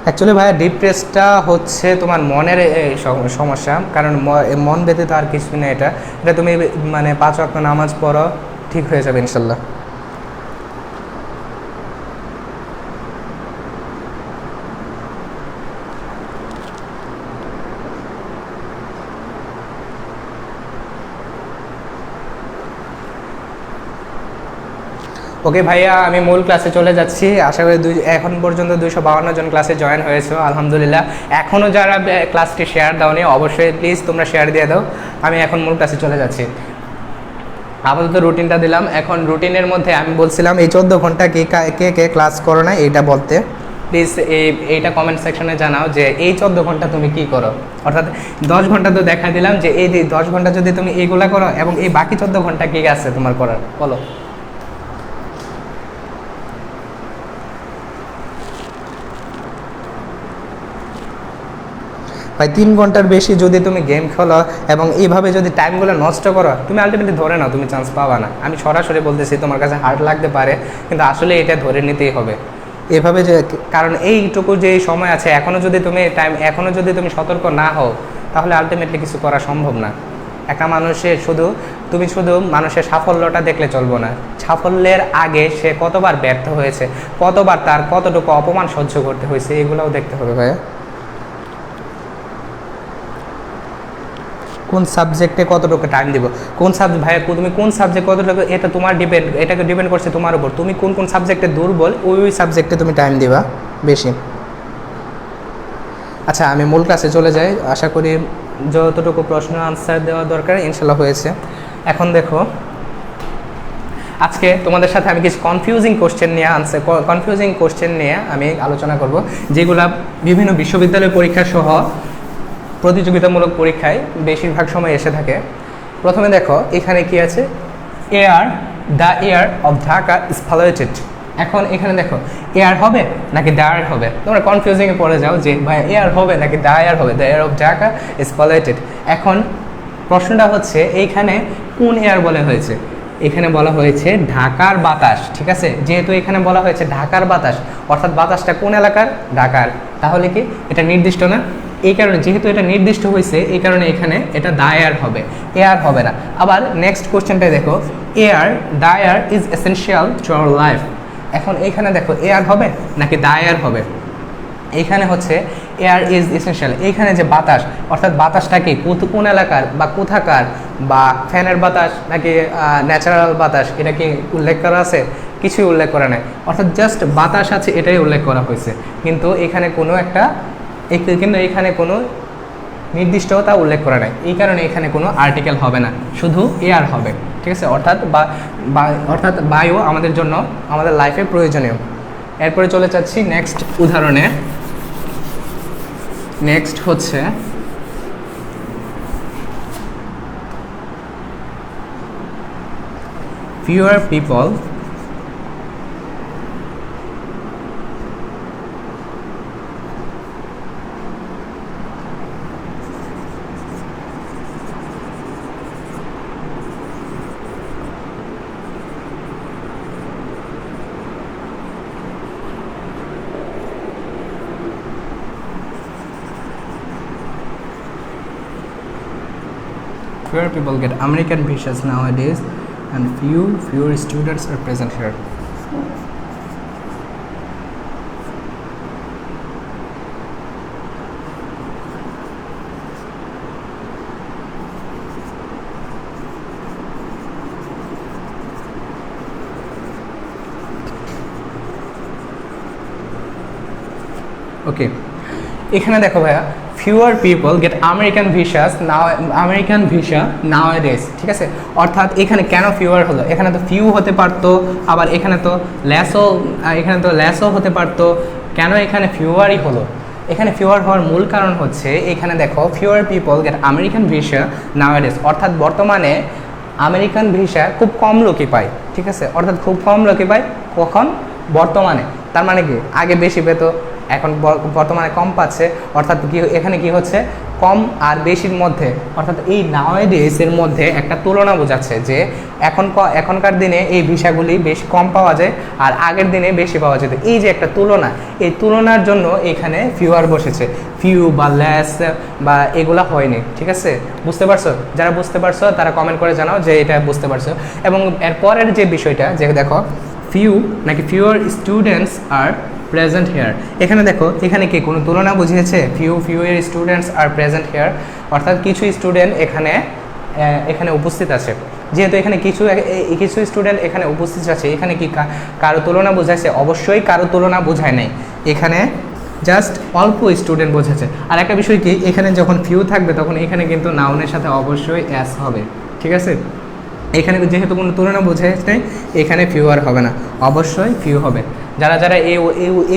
অ্যাকচুয়ালি ভাইয়া ডিপ্রেসটা হচ্ছে তোমার মনের সমস্যা, কারণ মন ব্যতীত আর কিছু না। এটা তুমি মানে 5 ওয়াক্ত নামাজ পড়ো, ঠিক হয়ে যাবে ইনশাল্লাহ। ওকে ভাইয়া, আমি মূল ক্লাসে চলে যাচ্ছি। আশা করি এখন পর্যন্ত 252 জন ক্লাসে জয়েন হয়েছে, আলহামদুলিল্লাহ। এখনও যারা ক্লাসটি শেয়ার দাওনি, অবশ্যই প্লিজ তোমরা শেয়ার দিয়ে দাও। আমি এখন মূল ক্লাসে চলে যাচ্ছি। আপাতত রুটিনটা দিলাম। এখন রুটিনের মধ্যে আমি বলছিলাম এই 14 ঘন্টা কে কে ক্লাস করো না, এইটা বলতে প্লিজ এইটা কমেন্ট সেকশনে জানাও যে এই 14 ঘন্টা তুমি কি করো। অর্থাৎ 10 ঘন্টা তো দেখা দিলাম যে এই 10 ঘন্টা যদি তুমি এইগুলা করো, এবং এই বাকি 14 ঘন্টা কী আছে তোমার করার, বলো। ভাই 3 ঘন্টার বেশি যদি তুমি গেম খেলো এবং এইভাবে যদি টাইমগুলো নষ্ট করো, তুমি আলটিমেটলি ধরে নাও তুমি চান্স পাবা না। আমি সরাসরি বলতেছি, তোমার কাছে হার্ড লাগতে পারে, কিন্তু আসলে এটা ধরে নিতেই হবে এভাবে যে, কারণ এইটুকু যে সময় আছে, এখনও যদি তুমি সতর্ক না হও, তাহলে আলটিমেটলি কিছু করা সম্ভব না। একটা মানুষের তুমি শুধু মানুষের সাফল্যটা দেখলে চলবো না, সাফল্যের আগে সে কতবার ব্যর্থ হয়েছে, কতবার তার কতটুকু অপমান সহ্য করতে হয়েছে, এগুলোও দেখতে হবে ভাইয়া। কোন সাবজেক্টে কতটুকু টাইম দিব, কোন সাবজেক্ট ভাইয়া তুমি কোন সাবজেক্ট কতটুকু, এটা তোমার এটাকে ডিপেন্ড করছে তোমার উপর, তুমি কোন কোন সাবজেক্টে দুর্বল ওই সাবজেক্টে তুমি টাইম দিবা বেশি। আচ্ছা আমি মূল ক্লাসে চলে যাই, আশা করি যতটুকু প্রশ্ন আনসার দেওয়া দরকার ইনশাল্লাহ হয়েছে। এখন দেখো আজকে তোমাদের সাথে আমি কিছু কনফিউজিং কোশ্চেন নিয়ে আমি আলোচনা করব, যেগুলা বিভিন্ন বিশ্ববিদ্যালয় পরীক্ষা সহ প্রতিযোগিতামূলক পরীক্ষায় বেশিরভাগ সময় এসে থাকে। প্রথমে দেখো এখানে কি আছে, the air of Dhaka is polluted. এখন এখানে দেখো এয়ার হবে নাকি ডায়ার হবে, তোমরা কনফিউজিংয়ে পড়ে যাও যে ভাই এয়ার হবে নাকি ডায়ার হবে, the air of Dhaka is polluted. এখন প্রশ্নটা হচ্ছে এইখানে কোন এয়ার বলা হয়েছে, এখানে বলা হয়েছে ঢাকার বাতাস, ঠিক আছে, যেহেতু এখানে বলা হয়েছে ঢাকার বাতাস অর্থাৎ বাতাসটা কোন এলাকার, ঢাকার, তাহলে কি এটা নির্দিষ্ট না, এই কারণে যেহেতু এটা নির্দিষ্ট হয়েছে এই কারণে এখানে এটা ডায়ার হবে, এয়ার হবে না। আবার নেক্সট কোশ্চেনটা দেখো, the air is essential to our life. এখন এইখানে দেখো এয়ার হবে নাকি ডায়ার হবে, এইখানে হচ্ছে এয়ার ইজ এসেনশিয়াল, এইখানে যে বাতাস অর্থাৎ বাতাসটা কি কোন এলাকার বা কোথাকার, বা ফ্যানের বাতাস নাকি ন্যাচারাল বাতাস, এটা কি উল্লেখ করা আছে, কিছুই উল্লেখ করা নাই, অর্থাৎ জাস্ট বাতাস আছে এটাই উল্লেখ করা হয়েছে, কিন্তু এখানে কোনো নির্দিষ্টতা উল্লেখ করা নাই, এই কারণে এখানে কোনো আর্টিকেল হবে না, শুধু এয়ার হবে, ঠিক আছে, অর্থাৎ বায়ু আমাদের জন্য আমাদের লাইফে প্রয়োজনীয়। এরপরে চলে যাচ্ছি নেক্সট উদাহরণে। নেক্সট হচ্ছে fewer people get American visas nowadays and fewer students are present here. ওকে, এখানে দেখো ভাইয়া fewer people get American visas nowadays, ঠিক আছে, অর্থাৎ এখানে কেন ফিউয়ার হলো, এখানে তো ফিউ হতে পারতো, আবার এখানে তো লেসও হতে পারতো, কেন এখানে ফিউয়ারই হলো, এখানে ফিউয়ার হওয়ার মূল কারণ হচ্ছে এখানে দেখো fewer people get American visa nowadays, অর্থাৎ বর্তমানে আমেরিকান ভিসা খুব কম লোকই পায়, ঠিক আছে, অর্থাৎ খুব কম লোকই পায়, কখন, বর্তমানে, তার মানে কি আগে বেশি পেত এখন বর্তমানে কম পাচ্ছে, অর্থাৎ কি এখানে কি হচ্ছে কম আর বেশির মধ্যে, অর্থাৎ এই নাওয়াডেজ এর মধ্যে একটা তুলনা বোঝাচ্ছে যে এখনকার দিনে এই ভিসাগুলি বেশ কম পাওয়া যায় আর আগের দিনে বেশি পাওয়া যেত, এই যে একটা তুলনা, এই তুলনার জন্য এখানে ফিউয়ার বসেছে, ফিউ বা লেস বা এগুলা হয়নি, ঠিক আছে, বুঝতে পারছো, যারা বুঝতে পারছো তারা কমেন্ট করে জানাও যে এটা বুঝতে পারছো। এবং এরপরের যে বিষয়টা যে দেখো ফিউ নাকি fewer students are present here, এখানে দেখো এখানে কি কোনো তুলনা বুঝিয়েছে, fewer students are present here, অর্থাৎ কিছু স্টুডেন্ট এখানে উপস্থিত আছে, যেহেতু এখানে কিছু স্টুডেন্ট এখানে উপস্থিত আছে, এখানে কি কারো তুলনা বোঝাচ্ছে, অবশ্যই কারো তুলনা বোঝায় নাই, এখানে জাস্ট অল্প স্টুডেন্ট বোঝাচ্ছে। আর একটা বিষয় কি এখানে যখন ফিউ থাকবে তখন এখানে কিন্তু নাউনের সাথে অবশ্যই অ্যাস হবে, ঠিক আছে, এখানে যেহেতু কোনো তুলনা বোঝাচ্ছে নাই এখানে ফিউয়ার হবে না, অবশ্যই ফিউ হবে। যারা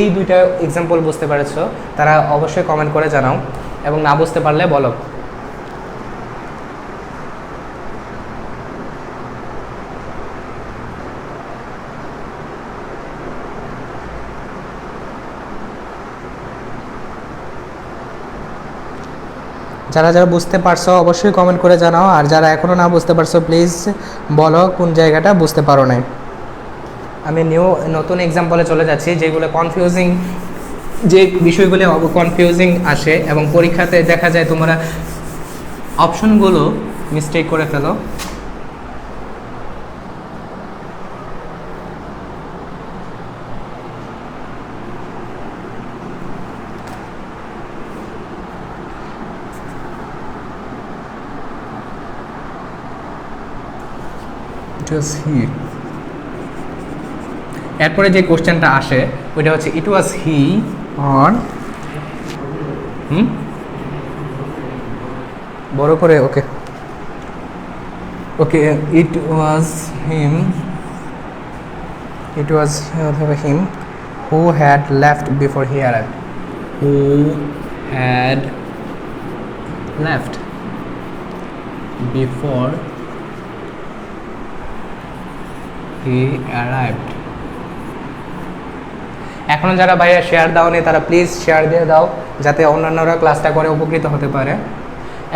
এই দুইটা এক্সাম্পল বুঝতে পেরেছো তারা অবশ্যই কমেন্ট করে জানাও, এবং না বুঝতে পারলে বলো। যারা যারা বুঝতে পারছো অবশ্যই কমেন্ট করে জানাও, আর যারা এখনও না বুঝতে পারছো প্লিজ বলো কোন জায়গাটা বুঝতে পারো নাই। আমি নতুন এক্সাম্পলে চলে যাচ্ছি, যেগুলো কনফিউজিং, যে বিষয়গুলো কনফিউজিং আসে এবং পরীক্ষাতে দেখা যায় তোমরা অপশনগুলো মিস্টেক করে ফেলো। It was he. এরপরে যে কোশ্চেনটা আসে ওইটা হচ্ছে ইট ওয়াজ হি অর বড় করে okay okay it was him who had left before he arrived who had left before he arrived. এখনও যারা ভাইয়া শেয়ার দাওনি তারা প্লিজ শেয়ার দিয়ে দাও যাতে অন্যান্যরা ক্লাসটা করে উপকৃত হতে পারে।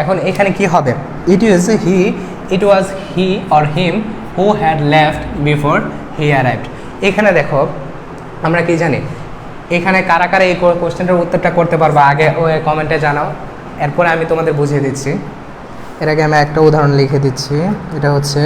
এখন এখানে কি হবে, it was he or him who had left before he arrived. এখানে দেখো আমরা কি জানি, এখানে কারা কারা এই কোশ্চেনটার উত্তরটা করতে পারবো আগে ওই কমেন্টে জানাও, এরপরে আমি তোমাদের বুঝিয়ে দিচ্ছি। এর আগে আমি একটা উদাহরণ লিখে দিচ্ছি, এটা হচ্ছে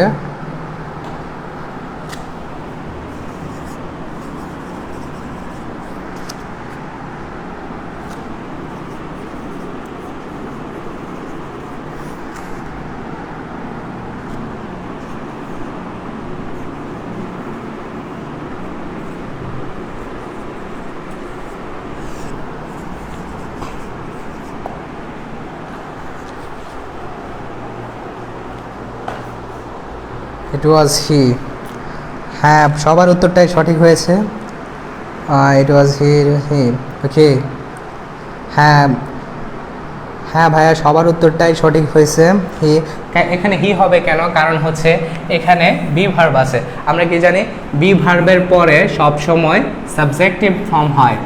ইট ওয়াজ হি। হ্যাঁ, সবার উত্তরটাই সঠিক হয়েছে। ইট ওয়াজ হি। ওকে, হ্যাঁ হ্যাঁ ভাইয়া সবার উত্তরটাই সঠিক হয়েছে। হি, এখানে হি হবে কেন, কারণ হচ্ছে এখানে বি ভার্ব আছে। আমরা কি জানি বি ভার্বের পরে সব সময় সাবজেক্টিভ ফর্ম হয়।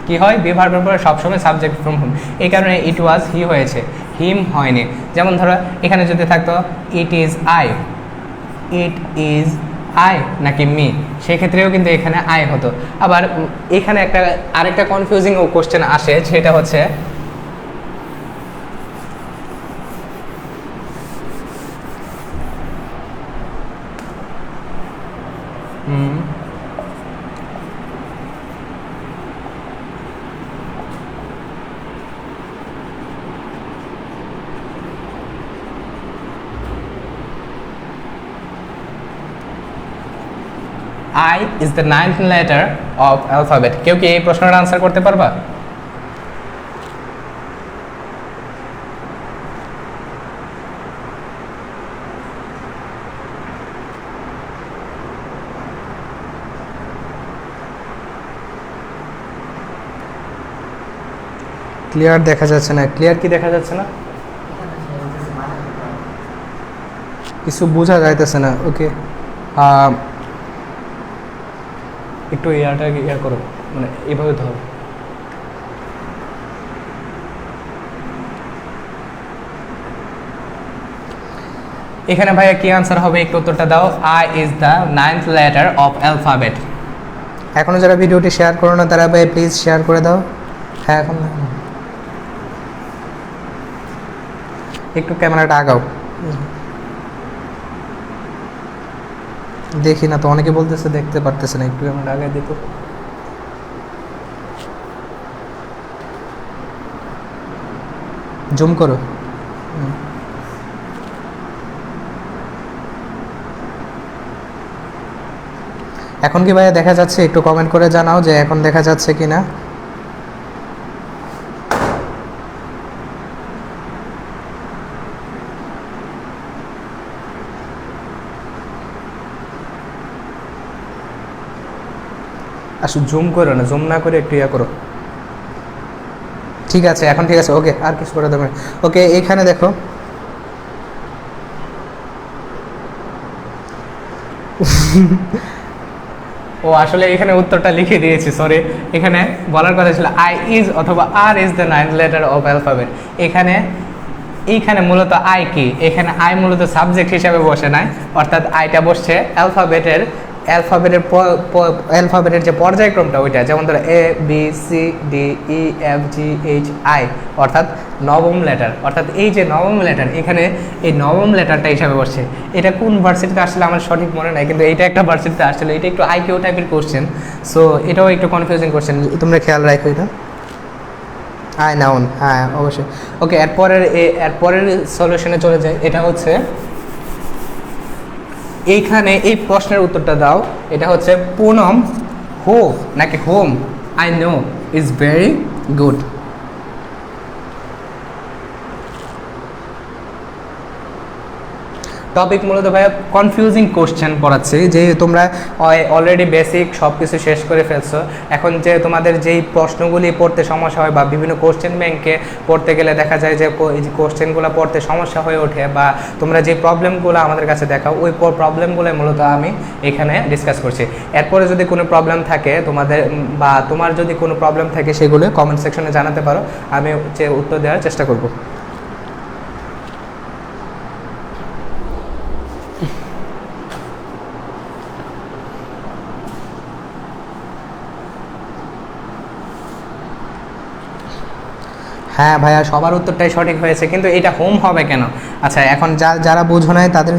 কি হয়, বি ভার্বের পরে সবসময় সাবজেক্ট ফর্ম হয়, এই কারণে ইট ওয়াজ হি হয়েছে, হিম হয়নি। যেমন ধরো এখানে যদি থাকতো ইট ইজ আই নাকি মি, সেক্ষেত্রেও কিন্তু এখানে আই হতো। আবার এখানে আরেকটা কনফিউজিং কোশ্চেন আসে, সেটা হচ্ছে I is the 9th letter of alphabet। কেউ কি এই প্রশ্নের আনসার করতে পারবা? ক্লিয়ার দেখা যাচ্ছে না, ক্লিয়ার কি দেখা যাচ্ছে না, কিছু বোঝা যাইতেছে না। ওকে, একটু ইয়ারটা ইয়ার করো, মানে এইভাবে ধরো। এখানে ভাইয়া কি আনসার হবে, একটু উত্তরটা দাও। I is the 9th letter of alphabet। এখনো যারা ভিডিওটি শেয়ার করো না তারা ভাই প্লিজ শেয়ার করে দাও। হ্যাঁ, এখন একটু ক্যামেরাটা আগাও, দেখি না তো, অনেকে বলতেছে দেখতে পারতেছে না, একটু ক্যামেরাটা আগে দেখো। জুম করো। এখন কি ভাইয়া দেখা যাচ্ছে, একটু কমেন্ট করে জানাও যে এখন দেখা যাচ্ছে কিনা। আসলে জুম করো না, জুম না করে একটু ইয়া করো। ঠিক আছে, এখন ঠিক আছে। ওকে, আর কিছু করে দেবে। ওকে, এখানে দেখো ও আসলে এখানে উত্তরটা লিখে দিয়েছি, সরি। এখানে বলার কথা ছিল আই ইজ অথবা আর is the 9th letter of alphabet. এইখানে মূলত আই কি, এখানে আই মূলত সাবজেক্ট হিসাবে বসে নাই, অর্থাৎ আইটা বসছে অ্যালফাবেটের অ্যালফাবেটের যে পর্যায়ক্রমটা ওইটা, যেমন ধরো ABCDEFGHI, অর্থাৎ নবম লেটার, অর্থাৎ এই যে নবম লেটার এখানে এই নবম লেটারটা হিসাবে বসছে। এটা কোন ভার্সিটিতে আসলে আমার সঠিক মনে নাই, কিন্তু এটা একটা ভার্সিটিতে আসলে এটা একটু আইকিউ টাইপের কোশ্চেন, সো এটাও একটু কনফিউজিং কোশ্চেন, তোমরা খেয়াল রাখো এটা। হ্যাঁ নাউন, হ্যাঁ অবশ্যই। ওকে, এরপরের সলিউশনে চলে যায়। এটা হচ্ছে এইখানে এই প্রশ্নের উত্তরটা দাও। এটা হচ্ছে পুনম হো নাকি home, I know is very good. Topic মূলত ভাইয়া কনফিউজিং কোশ্চেন পড়াচ্ছি, যে তোমরা অলরেডি বেসিক সব কিছু শেষ করে ফেলছো, এখন যে তোমাদের যেই প্রশ্নগুলি পড়তে সমস্যা হয় বা বিভিন্ন কোশ্চেন ব্যাংকে পড়তে গেলে দেখা যায় যে এই যে কোশ্চেনগুলো পড়তে সমস্যা হয়ে ওঠে, বা তোমরা যে প্রবলেমগুলো আমাদের কাছে দেখাও ওই প্রবলেমগুলো মূলত আমি এখানে ডিসকাস করছি। এরপরে যদি কোনো প্রবলেম থাকে তোমাদের বা তোমার যদি কোনো প্রবলেম থাকে সেগুলো কমেন্ট সেকশনে জানাতে পারো, আমি হচ্ছে উত্তর দেওয়ার চেষ্টা করব। হ্যাঁ ভাইয়া, সবার উত্তরটাই সঠিক হয়েছে, কিন্তু এটা হোম হবে কেন? আচ্ছা, এখন যারা বোঝো নাই তাদের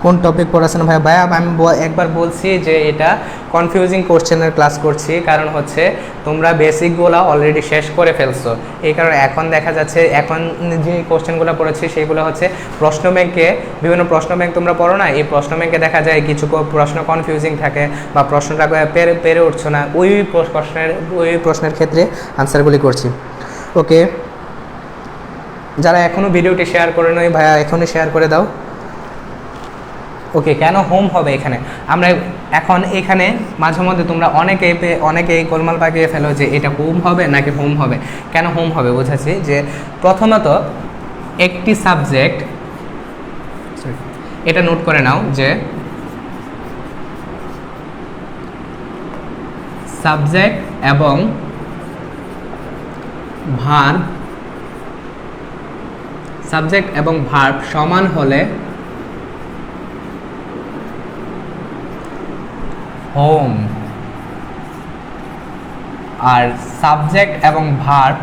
কোন টপিক পড়াচ্ছেন ভাইয়া? আমি একবার বলছি যে এটা কনফিউজিং কোশ্চেনের ক্লাস করছি, কারণ হচ্ছে তোমরা বেসিকগুলো অলরেডি শেষ করে ফেলছো, এই কারণে এখন দেখা যাচ্ছে এখন যে কোশ্চেনগুলো পড়েছি সেগুলো হচ্ছে প্রশ্ন ব্যাংকে, বিভিন্ন প্রশ্ন ব্যাংক তোমরা পড়ো না, এই প্রশ্ন ব্যাংকে দেখা যায় কিছু প্রশ্ন কনফিউজিং থাকে বা প্রশ্নটা পেরে উঠছো না, ওই প্রশ্নের ক্ষেত্রে আনসারগুলি করছি। ওকে, যারা এখনও ভিডিওটি শেয়ার করে নয় ভাইয়া এখনই শেয়ার করে দাও। ওকে, কেন হোম হবে এখানে? আমরা এখন এখানে মাঝে মধ্যে তোমরা অনেকেই গোলমাল পাকিয়ে ফেলো যে এটা হোম হবে নাকি হোম হবে। কেন হোম হবে বোঝাচ্ছি, যে প্রথমত একটি সাবজেক্ট, এটা নোট করে নাও যে সাবজেক্ট এবং ভার্ব সমান হলে হোম, আর সাবজেক্ট এবং ভার্ব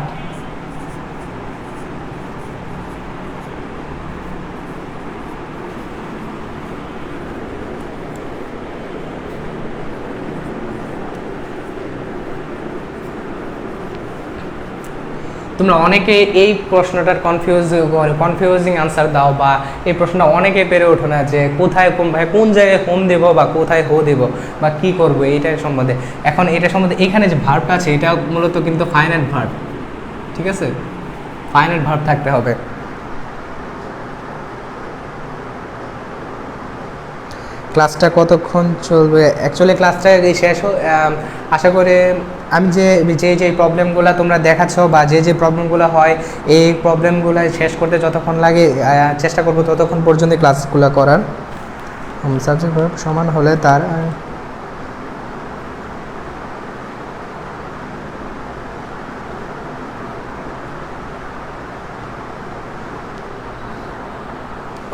তোমরা অনেকে এই প্রশ্নটার কনফিউজিং আনসার দাও, বা এই প্রশ্নটা অনেকে পেরে ওঠো না যে কোথায় কোন জায়গায় হোম দেবো বা কোথায় হো দেবো বা কি করবো এইটার সম্বন্ধে। এখন এটার সম্বন্ধে এখানে যে ভার্বটা আছে এটা মূলত কিন্তু ফাইনাইট ভার্ব, ঠিক আছে, ফাইনাইট ভার্ব থাকতে হবে। ক্লাসটা কতক্ষণ চলবে? অ্যাকচুয়ালি ক্লাসটা শেষ আশা করে আমি যে প্রবলেমগুলো তোমরা দেখাচ্ছ বা যে প্রবলেমগুলো হয় এই প্রবলেমগুলো শেষ করতে যতক্ষণ লাগে চেষ্টা করবো ততক্ষণ পর্যন্ত ক্লাসগুলো করার। সাবজেক্ট ভার্ব সমান হলে তার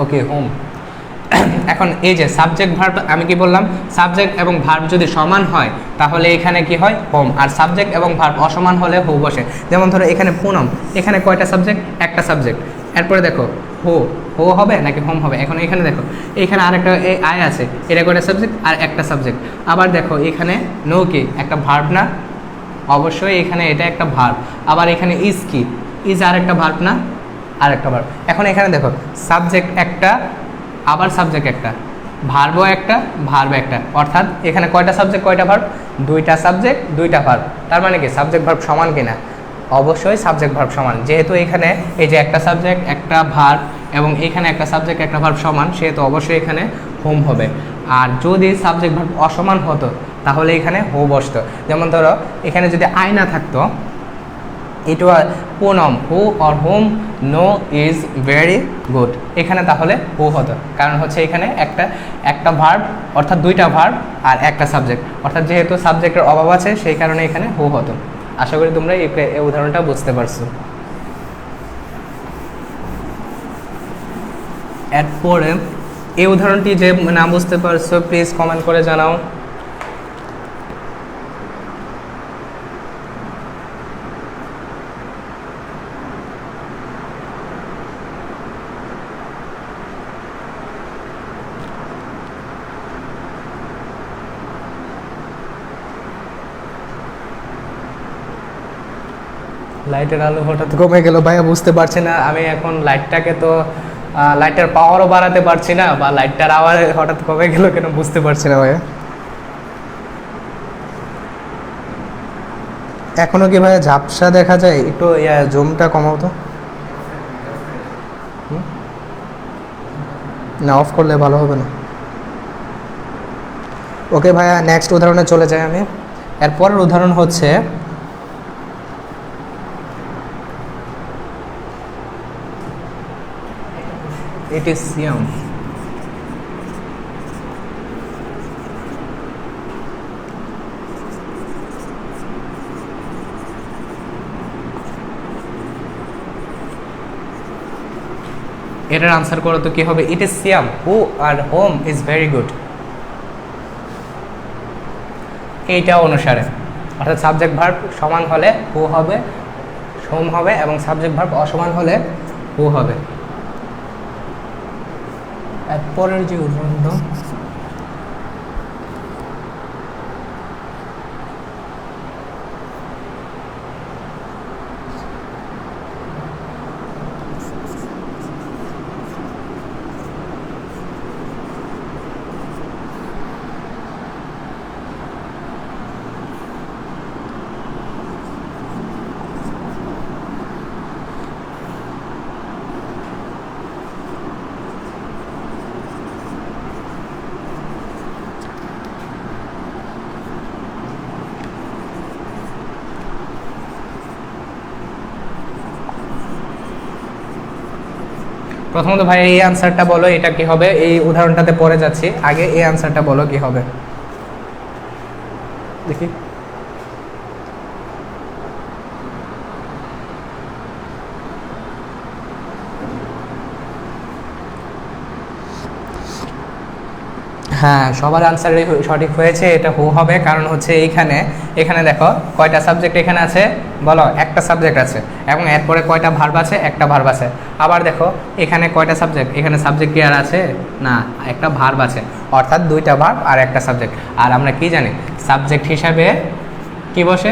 ওকে হোম। এখন এই যে সাবজেক্ট ভার্ব, আমি কি বললাম, সাবজেক্ট এবং ভার্ব যদি সমান হয় তাহলে এখানে কি হয় হোম, আর সাবজেক্ট এবং ভার্ব অসমান হলে হো বসে। যেমন ধরো এখানে পুনম, এখানে কয়টা সাবজেক্ট? একটা সাবজেক্ট। এরপরে দেখো হো হবে নাকি হোম হবে? এখন এখানে দেখো এখানে আরেকটা আয় আছে, এটা কয়টা সাবজেক্ট? আর একটা সাবজেক্ট। আবার দেখো এখানে নো কি একটা ভার্ব না? অবশ্যই এখানে এটা একটা ভার্ব। আবার এখানে ইজ কি? ইজ আর একটা ভার্ব না? আর একটা ভার্ব। এখন এখানে দেখো সাবজেক্ট একটা, আবার সাবজেক্ট একটা, ভার্বও একটা, ভার্ব একটা, অর্থাৎ এখানে কয়টা সাবজেক্ট কয়টা ভার্ব? দুইটা সাবজেক্ট দুইটা ভার্ব। তার মানে কি সাবজেক্ট ভার্ব সমান কিনা? অবশ্যই সাবজেক্ট ভার্ব সমান, যেহেতু এখানে এই যে একটা সাবজেক্ট একটা ভার্ব এবং এখানে একটা সাবজেক্ট একটা ভার্ব সমান, সেহেতু অবশ্যই এখানে হোম হবে। আর যদি সাবজেক্ট ভার্ব অসমান হতো তাহলে এখানে হো বসতো। যেমন ধরো এখানে যদি আই না থাকতো, it was Poonam who or home no is very good, এখানে তাহলে হু হতো, কারণ হচ্ছে এখানে একটা ভার্ব অর্থাৎ দুইটা ভার্ব আর একটা সাবজেক্ট, অর্থাৎ যেহেতু সাবজেক্টের অভাব আছে সেই কারণে এখানে হু হতো। আশা করি তোমরা এই উদাহরণটা বুঝতে পারছো। এরপরে এই উদাহরণটি যে না বুঝতে পারছো প্লিজ কমেন্ট করে জানাও। লাইটের আলো হঠাৎ কমে গেল ভাইয়া, বুঝতে পারছি না আমি এখন লাইটটাকে তো লাইটের পাওয়ারও বাড়াতে পারছি না, বা লাইটটার আওয়াজ হঠাৎ কমে গেল কেন বুঝতে পারছি না ভাইয়া। এখনো কি ভাইয়া ঝাপসা দেখা যায়? একটু জুমটা কমাও তো। না, অফ করলে ভালো হবে না। ওকে ভাইয়া, নেক্সট উদাহরণে চলে যাই আমি। এরপরের উদাহরণ হচ্ছে it is Siam. এটার আনসার করো তো কি হবে? It is Siam who are home is very good. এইটা অনুসারে অর্থাৎ সাবজেক্ট ভার্ব সমান হলে হু হবে, হোম হবে, এবং সাবজেক্ট ভার্ব অসমান হলে হু হবে। এরপরের যে উদাহরণটা প্রথমত ভাই এই আনসারটা বলো, এটা কি হবে? এই উদাহরণটাতে পড়ে যাচ্ছি, আগে এই আনসারটা বলো কি হবে দেখি। হ্যাঁ, সবার আনসারই সঠিক হয়েছে, এটা হু হবে। কারণ হচ্ছে এখানে দেখো কয়টা সাবজেক্ট এখানে আছে বলো? একটা সাবজেক্ট আছে, এবং এরপরে কয়টা ভার্ব আছে? একটা ভার্ব আছে। আবার দেখো এখানে কয়টা সাবজেক্ট? এখানে সাবজেক্ট কি আর আছে? না, একটা ভার্ব আছে, অর্থাৎ দুইটা ভার্ব আর একটা সাবজেক্ট। আর আমরা কি জানি? সাবজেক্ট হিসাবে কি বসে?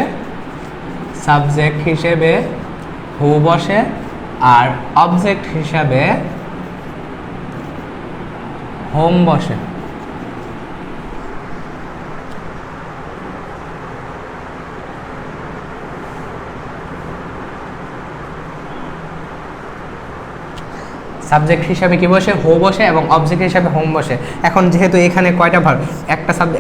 সাবজেক্ট হিসেবে হু বসে, আর অবজেক্ট হিসাবে হোম বসে। সাবজেক্ট হিসাবে কি বসে? হু বসে, এবং অবজেক্ট হিসাবে হোম বসে। এখন যেহেতু এখানে কয়টা ভার্ব?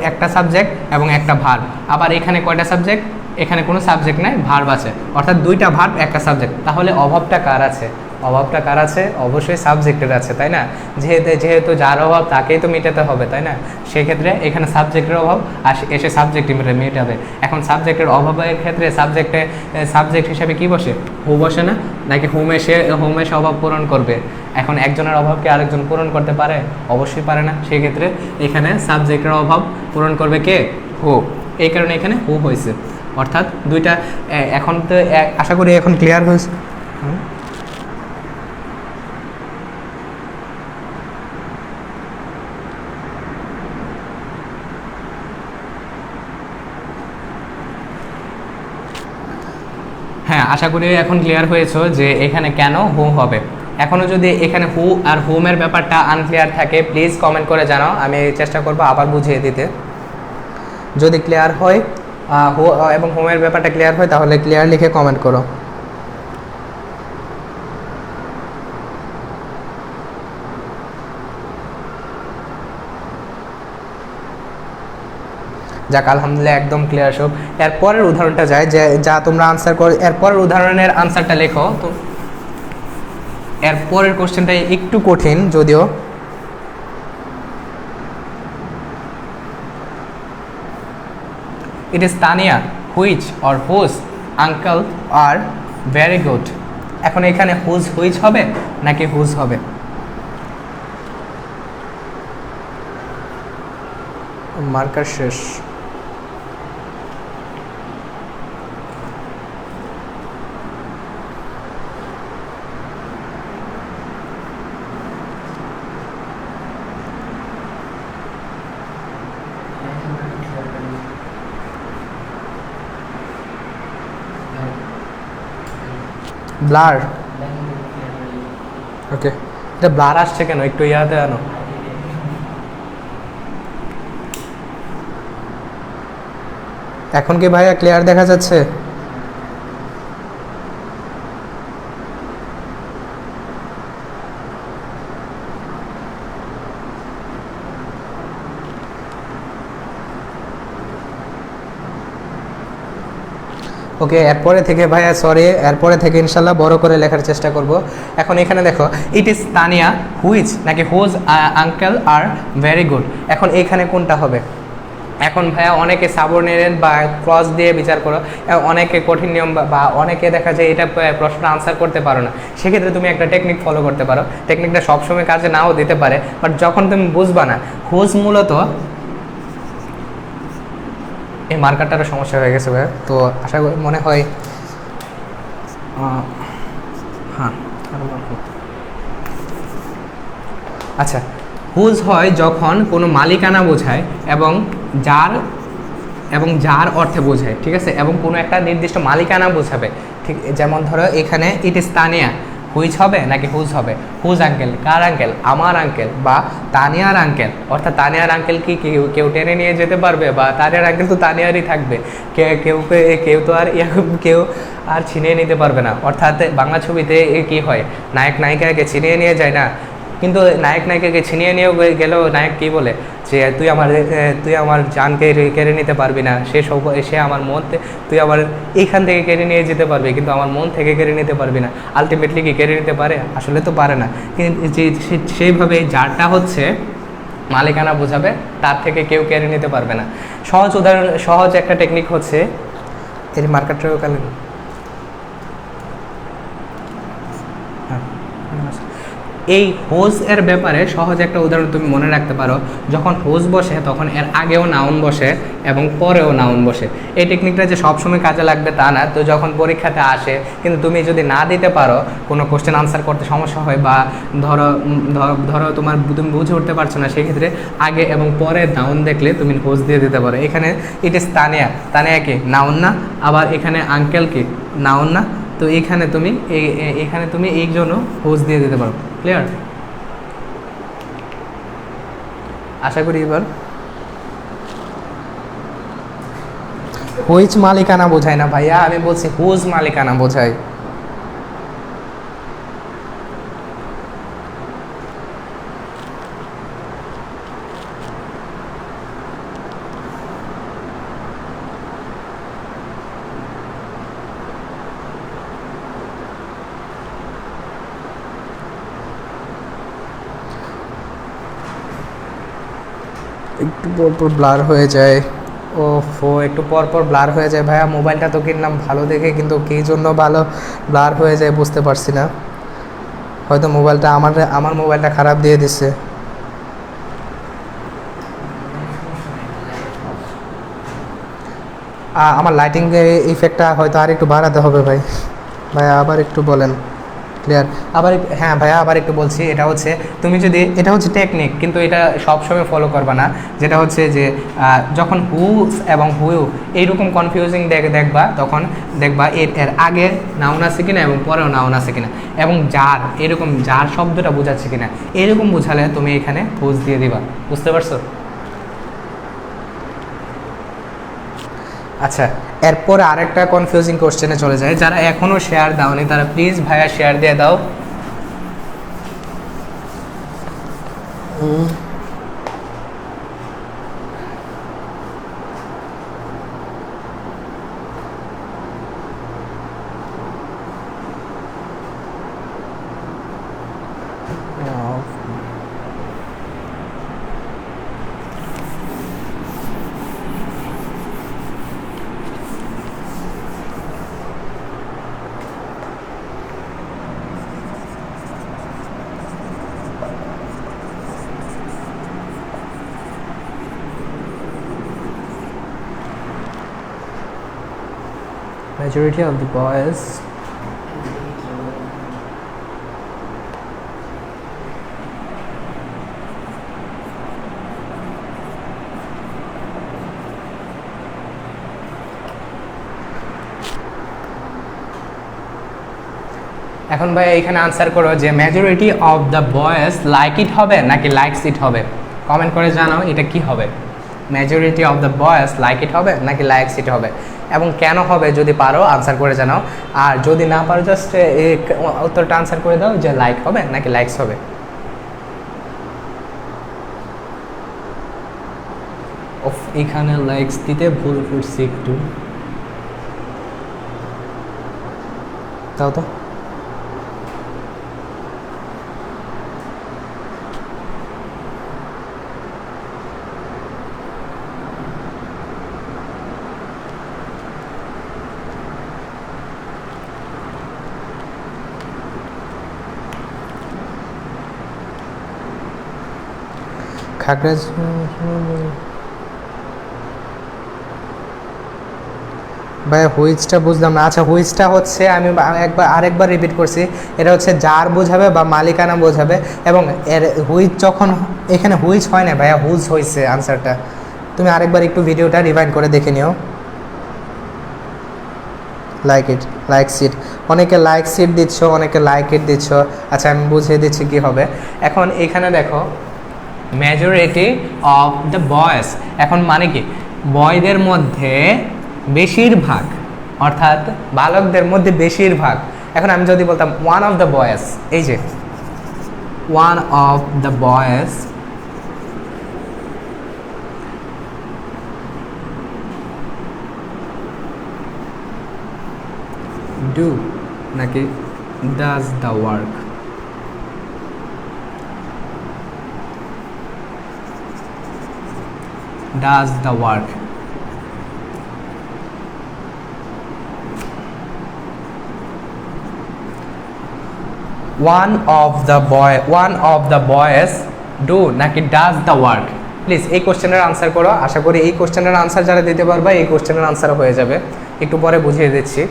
একটা সাবজেক্ট এবং একটা ভার্ব। আবার এখানে কয়টা সাবজেক্ট? এখানে কোনো সাবজেক্ট নাই, ভার্ব আছে, অর্থাৎ দুইটা ভার্ব একটা সাবজেক্ট। তাহলে অভাবটা কার আছে? অভাবটা কার আছে? অবশ্যই সাবজেক্টের আছে, তাই না? যেহেতু যার অভাব তাকেই তো মেটাতে হবে, তাই না? সেক্ষেত্রে এখানে সাবজেক্টের অভাব আর এসে সাবজেক্ট মেটাবে। এখন সাবজেক্টের অভাবের ক্ষেত্রে সাবজেক্ট হিসাবে কি বসে? হু বসে না? নাকি হোম এসে অভাব পূরণ করবে? এখন একজনের অভাবকে আরেকজন পূরণ করতে পারে? অবশ্যই পারে না। সেক্ষেত্রে এখানে সাবজেক্টের অভাব পূরণ করবে কে? হু। এই কারণে এখানে হু হয়েছে, অর্থাৎ দুইটা। এখন তো আশা করি এখন ক্লিয়ার হয়েছে। হ্যাঁ, আশা করি এখন ক্লিয়ার হয়েছে যে এখানে কেন হু হবে। এখনও যদি এখানে হু আর হোমের ব্যাপারটা আনক্লিয়ার থাকে প্লিজ কমেন্ট করে জানাও, আমি চেষ্টা করব আবার বুঝিয়ে দিতে। যদি ক্লিয়ার হয় হু এবং হোমের ব্যাপারটা ক্লিয়ার হয় তাহলে ক্লিয়ার লিখে কমেন্ট করো। যাক, আলহামদুলিল্লাহ একদম ক্লিয়ার সব। এরপরের উদাহরণটা যায়, যে যা তোমরা আনসার করো, এরপরের উদাহরণের আনসারটা লেখো তো। এরপরের কোশ্চেনটা একটু কঠিন যদিও। It is Tania which or whose uncle are very good. এখন এখানে হুইচ হবে নাকি হুজ হবে? মার্কার শেষ। Blur, okay. এটা ব্লার আসছে কেন, একটু ইয়াতে আনো। এখন কি ভাইয়া ক্লিয়ার দেখা যাচ্ছে? ওকে, এরপরে থেকে ভাইয়া সরি, এরপরে থেকে ইনশাল্লাহ বড় করে লেখার চেষ্টা করব। এখন এখানে দেখো, ইট ইজ তানিয়া হুইচ নাকি whose uncle are very good. এখন এখানে কোনটা হবে? এখন ভাইয়া অনেকে সাবঅর্ডিনেট বা ক্লজ দিয়ে বিচার করো, অনেকে কঠিন নিয়ম বা অনেকে দেখা যায় এটা প্রশ্ন আনসার করতে পারো না। সেক্ষেত্রে তুমি একটা টেকনিক ফলো করতে পারো। টেকনিকটা সবসময় কাজে নাও দিতে পারে, বাট যখন তুমি বুঝবা না হুজ মূলত, এই মার্কারটারও সমস্যা হয়ে গেছে ভাইয়া, তো আশা করি মনে হয় হ্যাঁ। আচ্ছা, হুজ হয় যখন কোনো মালিকানা বোঝায় এবং যার অর্থে বোঝায়, ঠিক আছে, এবং কোনো একটা নির্দিষ্ট মালিকানা বোঝাবে। ঠিক যেমন ধরো এখানে ইট ইজ তানিয়া, হুইচ হবে নাকি হুজ হবে? হুজ আঙ্কেল, কার আঙ্কেল? আমার আঙ্কেল বা তানিয়ার আঙ্কেল। অর্থাৎ তানিয়ার আঙ্কেল কি কেউ টেনে নিয়ে যেতে পারবে? বা তানিয়ার আঙ্কেল তো তানিয়ারই থাকবে, কেউ তো আর কেউ আর ছিনিয়ে নিতে পারবে না। অর্থাৎ বাংলা ছবিতে কি হয়, নায়ক নায়িকাকে ছিনিয়ে নিয়ে যায় না, কিন্তু নায়ক নায়িকাকে ছিনিয়ে নিয়েও গেলেও নায়ক কী বলে যে তুই আমার জানকে কেড়ে নিতে পারবি না, সে আমার মন, তুই আমার এইখান থেকে কেড়ে নিয়ে যেতে পারবি কিন্তু আমার মন থেকে কেড়ে নিতে পারবি না। আলটিমেটলি কি কেড়ে নিতে পারে? আসলে তো পারে না। কিন্তু সেইভাবে যারটা হচ্ছে মালিকানা বোঝাবে, তার থেকে কেউ কেড়ে নিতে পারবে না। সহজ একটা টেকনিক হচ্ছে, এর মার্কারটাও কালেন। এই হোজ এর ব্যাপারে সহজ একটা উদাহরণ তুমি মনে রাখতে পারো, যখন হোজ বসে তখন এর আগেও নাউন বসে এবং পরেও নাউন বসে। এই টেকনিকটা যে সবসময় কাজে লাগবে তা না, তো যখন পরীক্ষাতে আসে কিন্তু তুমি যদি না দিতে পারো, কোনো কোশ্চেন আনসার করতে সমস্যা হয় বা ধরো তুমি বুঝে উঠতে পারছো না, সেক্ষেত্রে আগে এবং পরে নাউন দেখলে তুমি হোজ দিয়ে দিতে পারো। এখানে ইট ইজ তানিয়া, তানিয়া কি নাউন না? আবার এখানে আঙ্কেল কি নাউন না? তো এখানে তুমি এই জন্য হোজ দিয়ে দিতে পারো। ক্লিয়ার? আশা করি এবার হুইচ মালিকানা বোঝায় না ভাইয়া, আমি বলছি হুজ মালিকানা বোঝায়। একটু পরপর ব্লার হয়ে যায়, একটু পরপর ব্লার হয়ে যায় ভাইয়া। মোবাইলটা তো কিনলাম ভালো দেখে, কিন্তু কী জন্য ভালো ব্লার হয়ে যায় বুঝতে পারছি না। হয়তো মোবাইলটা আমার মোবাইলটা খারাপ দিয়ে দিচ্ছে। আমার লাইটিং ইফেক্টটা হয়তো আর একটু বাড়াতে হবে ভাইয়া আবার একটু বলেন। ক্লিয়ার? হ্যাঁ ভাইয়া, আবার একটু বলছি, এটা হচ্ছে টেকনিক, কিন্তু এটা সবসময় ফলো করবা না। যেটা হচ্ছে যে যখন হু এবং হুইউ এইরকম কনফিউজিং দেখবা, তখন দেখবা এর আগে নাউন আছে কিনা এবং পরেও নাউন আছে কিনা, এবং এরকম যার শব্দটা বোঝাচ্ছে কিনা, এরকম বোঝালে তুমি এখানে হুজ দিয়ে দিবা। বুঝতে পারছো? আচ্ছা, এরপর আরেকটা কনফিউজিং কোশ্চেনে চলে যায়। যারা এখনও শেয়ার দাওনি তারা প্লিজ ভাইয়া শেয়ার দিয়ে দাও। majority of the boys এখন ভাই এখানে আনসার করো যে majority of the boys like it হবে নাকি লাইকস ইট হবে, কমেন্ট করে জানাও এটা কি হবে। Majority of the boys like it হবে নাকি লাইকস ইট হবে, এবং কেন হবে যদি পারো আনসার করে জানাও, আর যদি না পারো জাস্ট উত্তরটা আনসার করে দাও যে লাইক হবে নাকি লাইকস হবে। ওফ এখানে লাইকস দিতে ভুল করছি একটু, তাও তো খাগড়া ভাই হুইচটা বুঝলাম না। আচ্ছা হুইচটা হচ্ছে আমি আরেকবার রিপিট করছি, এটা হচ্ছে যার বোঝাবে বা মালিকানা বোঝাবে, এবং এর হুইচ যখন এখানে হুইচ হয় না ভাইয়া, হুজ হয়েছে আনসারটা। তুমি আরেকবার একটু ভিডিওটা রিভাইন্ড করে দেখে নিও। লাইক ইট, লাইক সিট, অনেকে লাইক সিট দিচ্ছ, অনেকে লাইক ইট দিচ্ছ। আচ্ছা আমি বুঝিয়ে দিচ্ছি কি হবে। এখন এখানে দেখো মেজরিটি অফ দ্য বয়েজ, এখন মানে কি বয়দের মধ্যে বেশিরভাগ, অর্থাৎ বালকদের মধ্যে বেশিরভাগ। এখন আমি যদি বলতাম ওয়ান অফ দ্য বয়েজ, এই যে one of the boys do নাকি does the work, does the work, one of the boys do নাকি does the work। প্লিজ এই কোশ্চেনের আনসার করো, আশা করি এই কোশ্চেনের আনসার যারা দিতে পারবে এই কোশ্চেনের আনসার হয়ে যাবে। একটু পরে বুঝিয়ে দিচ্ছি।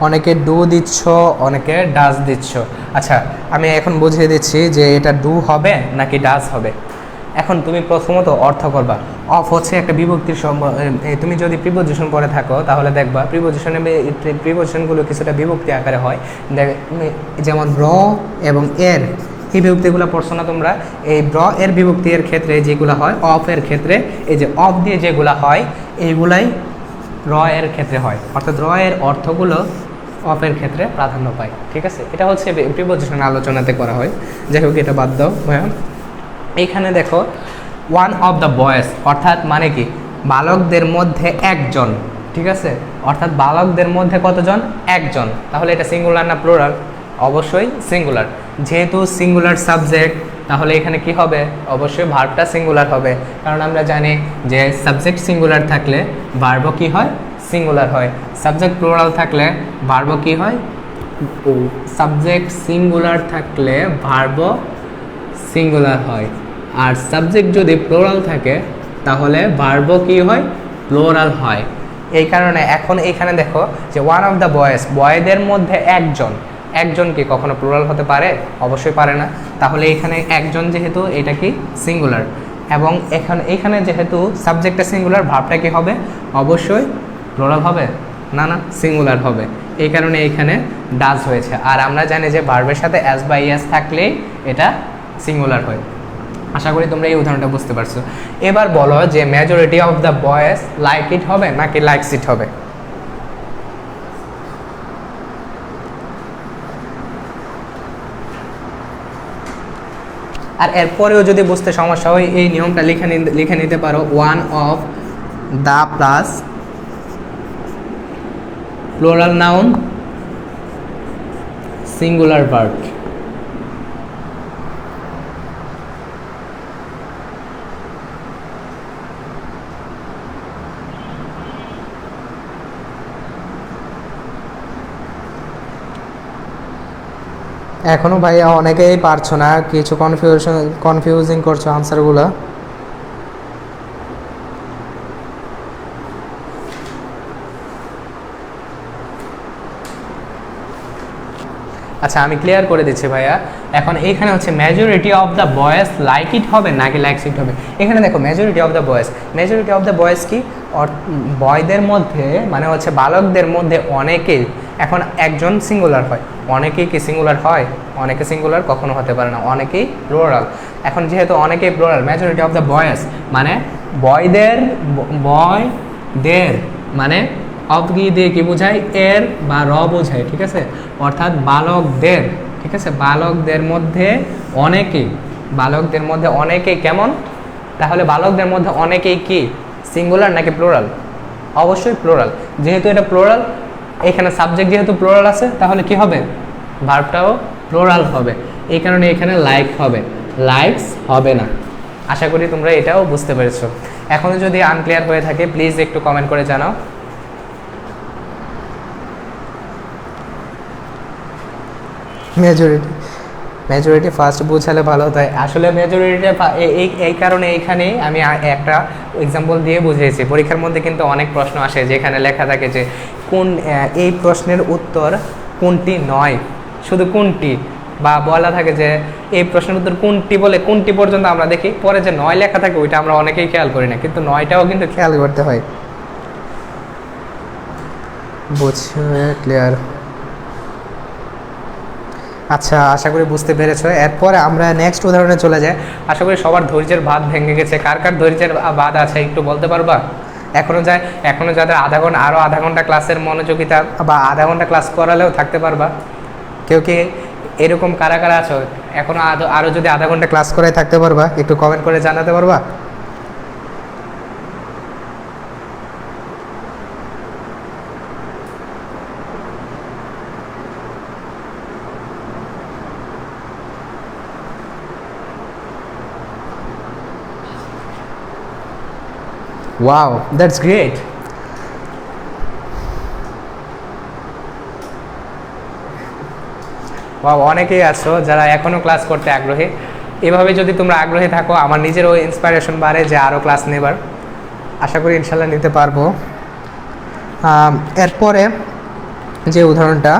অনেকে ডু দিচ্ছ, অনেকে ডাজ দিচ্ছ। আচ্ছা আমি এখন বুঝিয়ে দিচ্ছি যে এটা ডু হবে নাকি ডাজ হবে। এখন তুমি প্রথমত অর্থ করবা। অফ হচ্ছে একটা বিভক্তির তুমি যদি প্রিপোজিশন পড়ে থাকো তাহলে দেখবা প্রিপোজিশনগুলো কিছুটা বিভক্তি আকারে হয়, যেমন র এবং এর, এই বিভক্তিগুলো পড়ছো না তোমরা। এই র এর বিভক্তি এর ক্ষেত্রে যেগুলো হয়, অফ এর ক্ষেত্রে এই যে অফ দিয়ে যেগুলো হয় এইগুলাই র এর ক্ষেত্রে হয়, অর্থাৎ র এর অর্থগুলো অফের ক্ষেত্রে প্রাধান্য পায়। ঠিক আছে, এটা হচ্ছে প্রিপোজিশন আলোচনাতে করা হয়। যাই হোক এটা বাদ দাও ভাইয়া। এইখানে দেখো ওয়ান অফ দ্য বয়েজ, অর্থাৎ মানে কি বালকদের মধ্যে একজন। ঠিক আছে, অর্থাৎ বালকদের মধ্যে কতজন? একজন। তাহলে এটা সিঙ্গুলার না প্লুরাল? অবশ্যই সিঙ্গুলার। যেহেতু সিঙ্গুলার সাবজেক্ট তাহলে এখানে কি হবে? অবশ্যই ভার্বটা সিঙ্গুলার হবে, কারণ আমরা জানি যে সাবজেক্ট সিঙ্গুলার থাকলে ভার্বও কি হয়? সিঙ্গুলার হয়। সাবজেক্ট প্লুরাল থাকলে ভার্বও কি হয়? সাবজেক্ট সিঙ্গুলার থাকলে ভার্বও সিঙ্গুলার হয়, আর সাবজেক্ট যদি প্লুরাল থাকে তাহলে ভার্বও কি হয়? প্লুরাল হয়। এই কারণে এখন এইখানে দেখো যে ওয়ান অফ দ্য বয়েজ, বয়দের মধ্যে একজন, একজন কি কখনো প্লুরাল হতে পারে? অবশ্যই পারে না। তাহলে এখানে একজন যেহেতু এটা কি সিঙ্গুলার, এবং এখানে যেহেতু সাবজেক্টটা সিঙ্গুলার, ভার্বটা কি হবে? অবশ্যই প্লুরাল হবে না, না সিঙ্গুলার হবে। এই কারণে এখানে ডাজ হয়েছে। আর আমরা জানি যে ভার্বের সাথে অ্যাজ বা ইএস থাকলেই এটা সিঙ্গুলার হয়। আশা করি তোমরা এই উদাহরণটা বুঝতে পারছো। এবার বলো যে majority of the boys like it হবে নাকি লাইকস ইট হবে? আর এরপরেও যদি বুঝতে সমস্যা হয় এই নিয়মটা লিখে নিতে পারো, one of the plus plural noun, singular verb. এখনো ভাইয়া অনেকেই পারছো না, কিছু কনফিউজিং করছো আনসারগুলো। আচ্ছা আমি ক্লিয়ার করে দিচ্ছি ভাইয়া। এখন এইখানে হচ্ছে majority of the boys like it হবে নাকি লাইকস ইট হবে। এখানে দেখো majority of the boys, majority of the boys কি, বয়দের মধ্যে মানে হচ্ছে বালকদের মধ্যে অনেকেই, এখন একজন সিঙ্গুলার হয়, অনেকেই কি সিঙ্গুলার হয়, অনেকে সিঙ্গুলার কখনো হতে পারে না, অনেকেই প্লুরাল। এখন যেহেতু অনেকেই plural, majority of the boys মানে বয়দের মানে অফ দিয়ে কি বোঝায়, এর বা র বোঝায়, ঠিক আছে, অর্থাৎ বালকদের, ঠিক আছে, বালকদের মধ্যে অনেকেই, বালকদের মধ্যে অনেকেই কেমন, তাহলে বালকদের মধ্যে অনেকেই কি সিঙ্গুলার নাকি প্লুরাল, অবশ্যই প্লুরাল। যেহেতু এটা প্লুরাল, এখানে সাবজেক্ট যেহেতু প্লুরাল আছে, তাহলে কি হবে, ভার্বটাও প্লুরাল হবে, এই কারণে এখানে লাইক হবে, লাইকস হবে না। আশা করি তোমরা এটাও বুঝতে পেরেছো। এখনও যদি আনক্লিয়ার হয়ে থাকে প্লিজ একটু কমেন্ট করে জানাও। মেজরিটি ফার্স্ট বুঝালে ভালো হতো। আসলে মেজরিটিটা এই কারণে এইখানেই আমি একটা এক্সাম্পল দিয়ে বুঝিয়েছি। পরীক্ষার মধ্যে কিন্তু অনেক প্রশ্ন আসে যেখানে লেখা থাকে যে কোন এই প্রশ্নের উত্তর কোনটি নয়, শুধু কোনটি, বা বলা থাকে যে এই প্রশ্নের উত্তর কোনটি বলে কোনটি পর্যন্ত আমরা দেখি, পরে যে নয় লেখা থাকে ওইটা আমরা অনেকেই খেয়াল করি না, কিন্তু নয়টাও কিন্তু খেয়াল করতে হয়। বুঝছে, ক্লিয়ার। আচ্ছা আশা করি বুঝতে পেরেছো। এরপরে আমরা নেক্সট উদাহরণে চলে যাই। আশা করি সবার ধৈর্যের বাঁধ ভেঙে গেছে। কার কার ধৈর্যের বাঁধ আছে একটু বলতে পারবা? এখনও যাদের আধা ঘন্টা ক্লাসের মনোযোগিতা বা আধা ঘন্টা ক্লাস করালেও থাকতে পারবা, কেউ কি এরকম কারা কারা আছো এখনও আরও যদি আধা ঘন্টা ক্লাস করে থাকতে পারবা, একটু কমেন্ট করে জানাতে পারবা? Wow, that's great. Wow, অনেকেই আছো যারা এখনও ক্লাস করতে আগ্রহী। এভাবে যদি তোমরা আগ্রহী থাকো আমার নিজেরও ইন্সপিরেশন বাড়ে যে আরও ক্লাস নেবার। আশা করি ইনশাল্লাহ নিতে পারবো। এরপরে যে উদাহরণটা,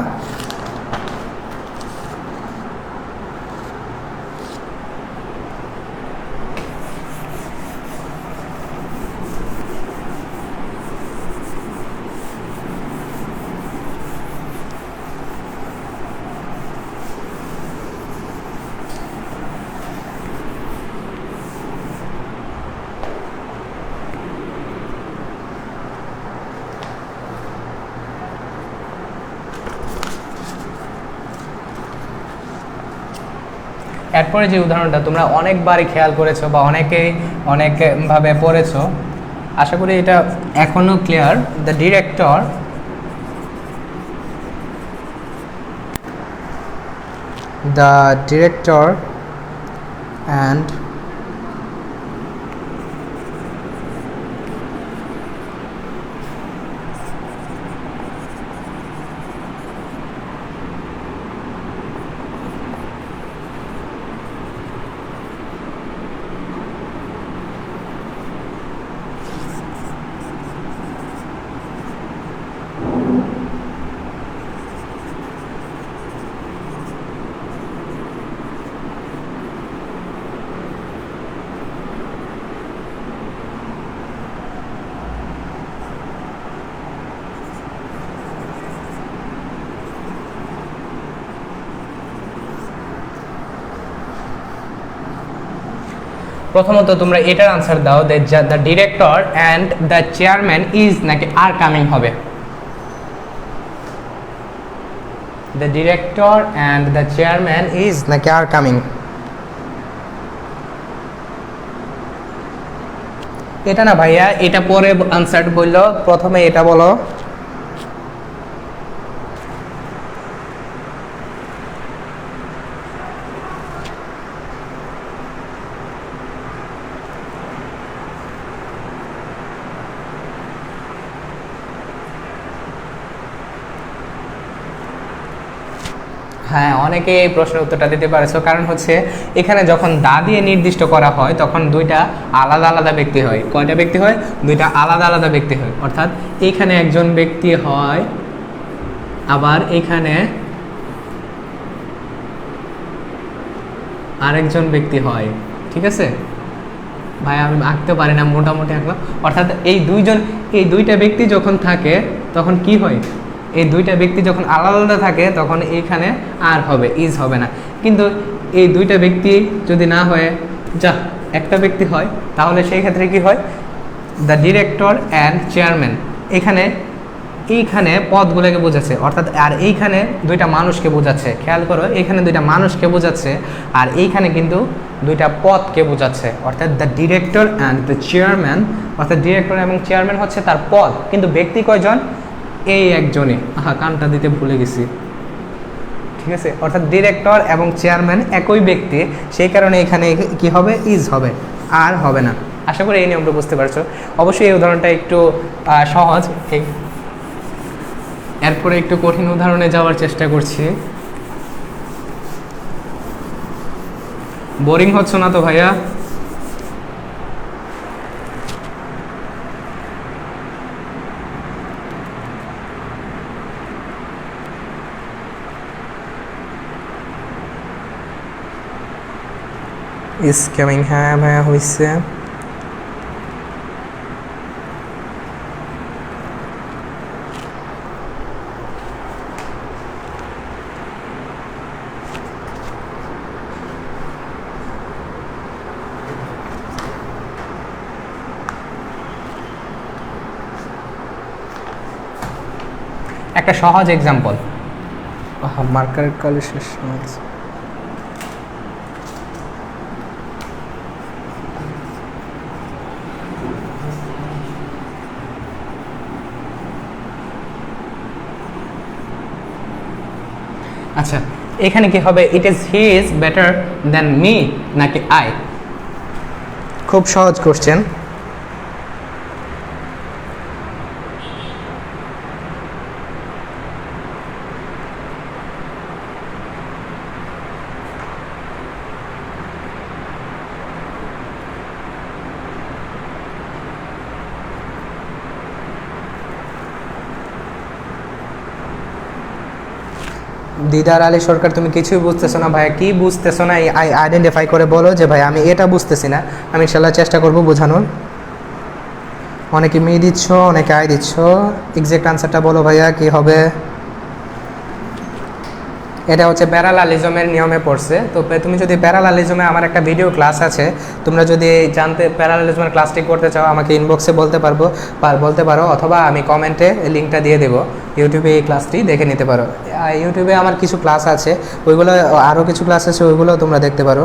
এরপরে যে উদাহরণটা তোমরা অনেকবারই খেয়াল করেছো বা অনেকভাবে পড়েছো, আশা করি এটা এখনও ক্লিয়ার। দ্য ডিরেক্টর অ্যান্ড প্রথমত তোমরা এটার আনসার দাও, the director and the chairman is নাকি আর কামিং হবে। The director and the chairman is নাকি আর কামিং। এটা না ভাইয়া, এটা পরে আনসার বললো, প্রথমে এটা বলো। হ্যাঁ, অনেকে এই প্রশ্নের উত্তরটা দিতে পারছো, কারণ হচ্ছে এখানে যখন দা দিয়ে নির্দিষ্ট করা হয় তখন দুইটা আলাদা আলাদা ব্যক্তি হয়। কয়টা ব্যক্তি হয়? দুইটা আলাদা আলাদা ব্যক্তি হয়। অর্থাৎ এইখানে একজন ব্যক্তি হয়, আবার এখানে আরেকজন ব্যক্তি হয়। ঠিক আছে ভাই, আমি আঁকতে পারি না, মোটামুটি আঁকলাম। অর্থাৎ এই দুইটা ব্যক্তি যখন থাকে তখন কি হয়? এই দুইটা ব্যক্তি যখন আলাদা আলাদা থাকে তখন এইখানে আর হবে, ইজ হবে না। কিন্তু এই দুইটা ব্যক্তি যদি না হয়ে একটা ব্যক্তি হয়, তাহলে সেই ক্ষেত্রে কি হয়? The director and chairman. এইখানে পদগুলোকে বোঝাচ্ছে, অর্থাৎ আর এইখানে দুইটা মানুষকে বোঝাচ্ছে। খেয়াল করো, এইখানে দুইটা মানুষকে বোঝাচ্ছে, আর এইখানে কিন্তু দুইটা পদকে বোঝাচ্ছে। অর্থাৎ the director and the chairman, অর্থাৎ ডিরেক্টর এবং চেয়ারম্যান হচ্ছে তার পদ, কিন্তু ব্যক্তি কয়জন? এই একজনই। কানটা দিতে ভুলে গেছি। ঠিক আছে, অর্থাৎ ডিরেক্টর এবং চেয়ারম্যান একই ব্যক্তি, সেই কারণে এখানে কি হবে? ইজ হবে, আর হবে না। আশা করি এই নিয়মটা বুঝতে পারছো। অবশ্যই এই উদাহরণটা একটু সহজ, এরপরে একটু কঠিন উদাহরণে যাওয়ার চেষ্টা করছি। বোরিং হচ্ছে না তো ভাইয়া? Is coming. হ্যাঁ ভাইয়া, হয়েছে। একটা সহজ এক্সাম্পল। মার্কারের কালি শেষ। আচ্ছা, এখানে কি হবে? It is he is better than me নাকি আই? খুব সহজ কোশ্চেন। দিদার আলী সরকার, তুমি কিছুই বুঝতেছো না ভাইয়া। কি বুঝতেছো না আইডেন্টিফাই করে বলো যে ভাই আমি এটা বুঝতেছি না। আমি ইনশাল্লাহ চেষ্টা করব বোঝানোর। অনেকে মি দিচ্ছ, অনেকে আই দিচ্ছ। এক্সাক্ট আনসারটা বলো ভাইয়া, কি হবে? এটা হচ্ছে প্যারালালিজমের নিয়মে পড়ছে। তো তুমি যদি প্যারালালিজমে, আমার একটা ভিডিও ক্লাস আছে, তোমরা যদি জানতে প্যারালালিজমের ক্লাসটি করতে চাও আমাকে ইনবক্সে বলতে পারো, অথবা আমি কমেন্টে লিঙ্কটা দিয়ে দেবো। ইউটিউবে এই ক্লাসটি দেখে নিতে পারো। ইউটিউবে আমার কিছু ক্লাস আছে, ওইগুলো আরও কিছু ক্লাস আছে, ওইগুলো তোমরা দেখতে পারো।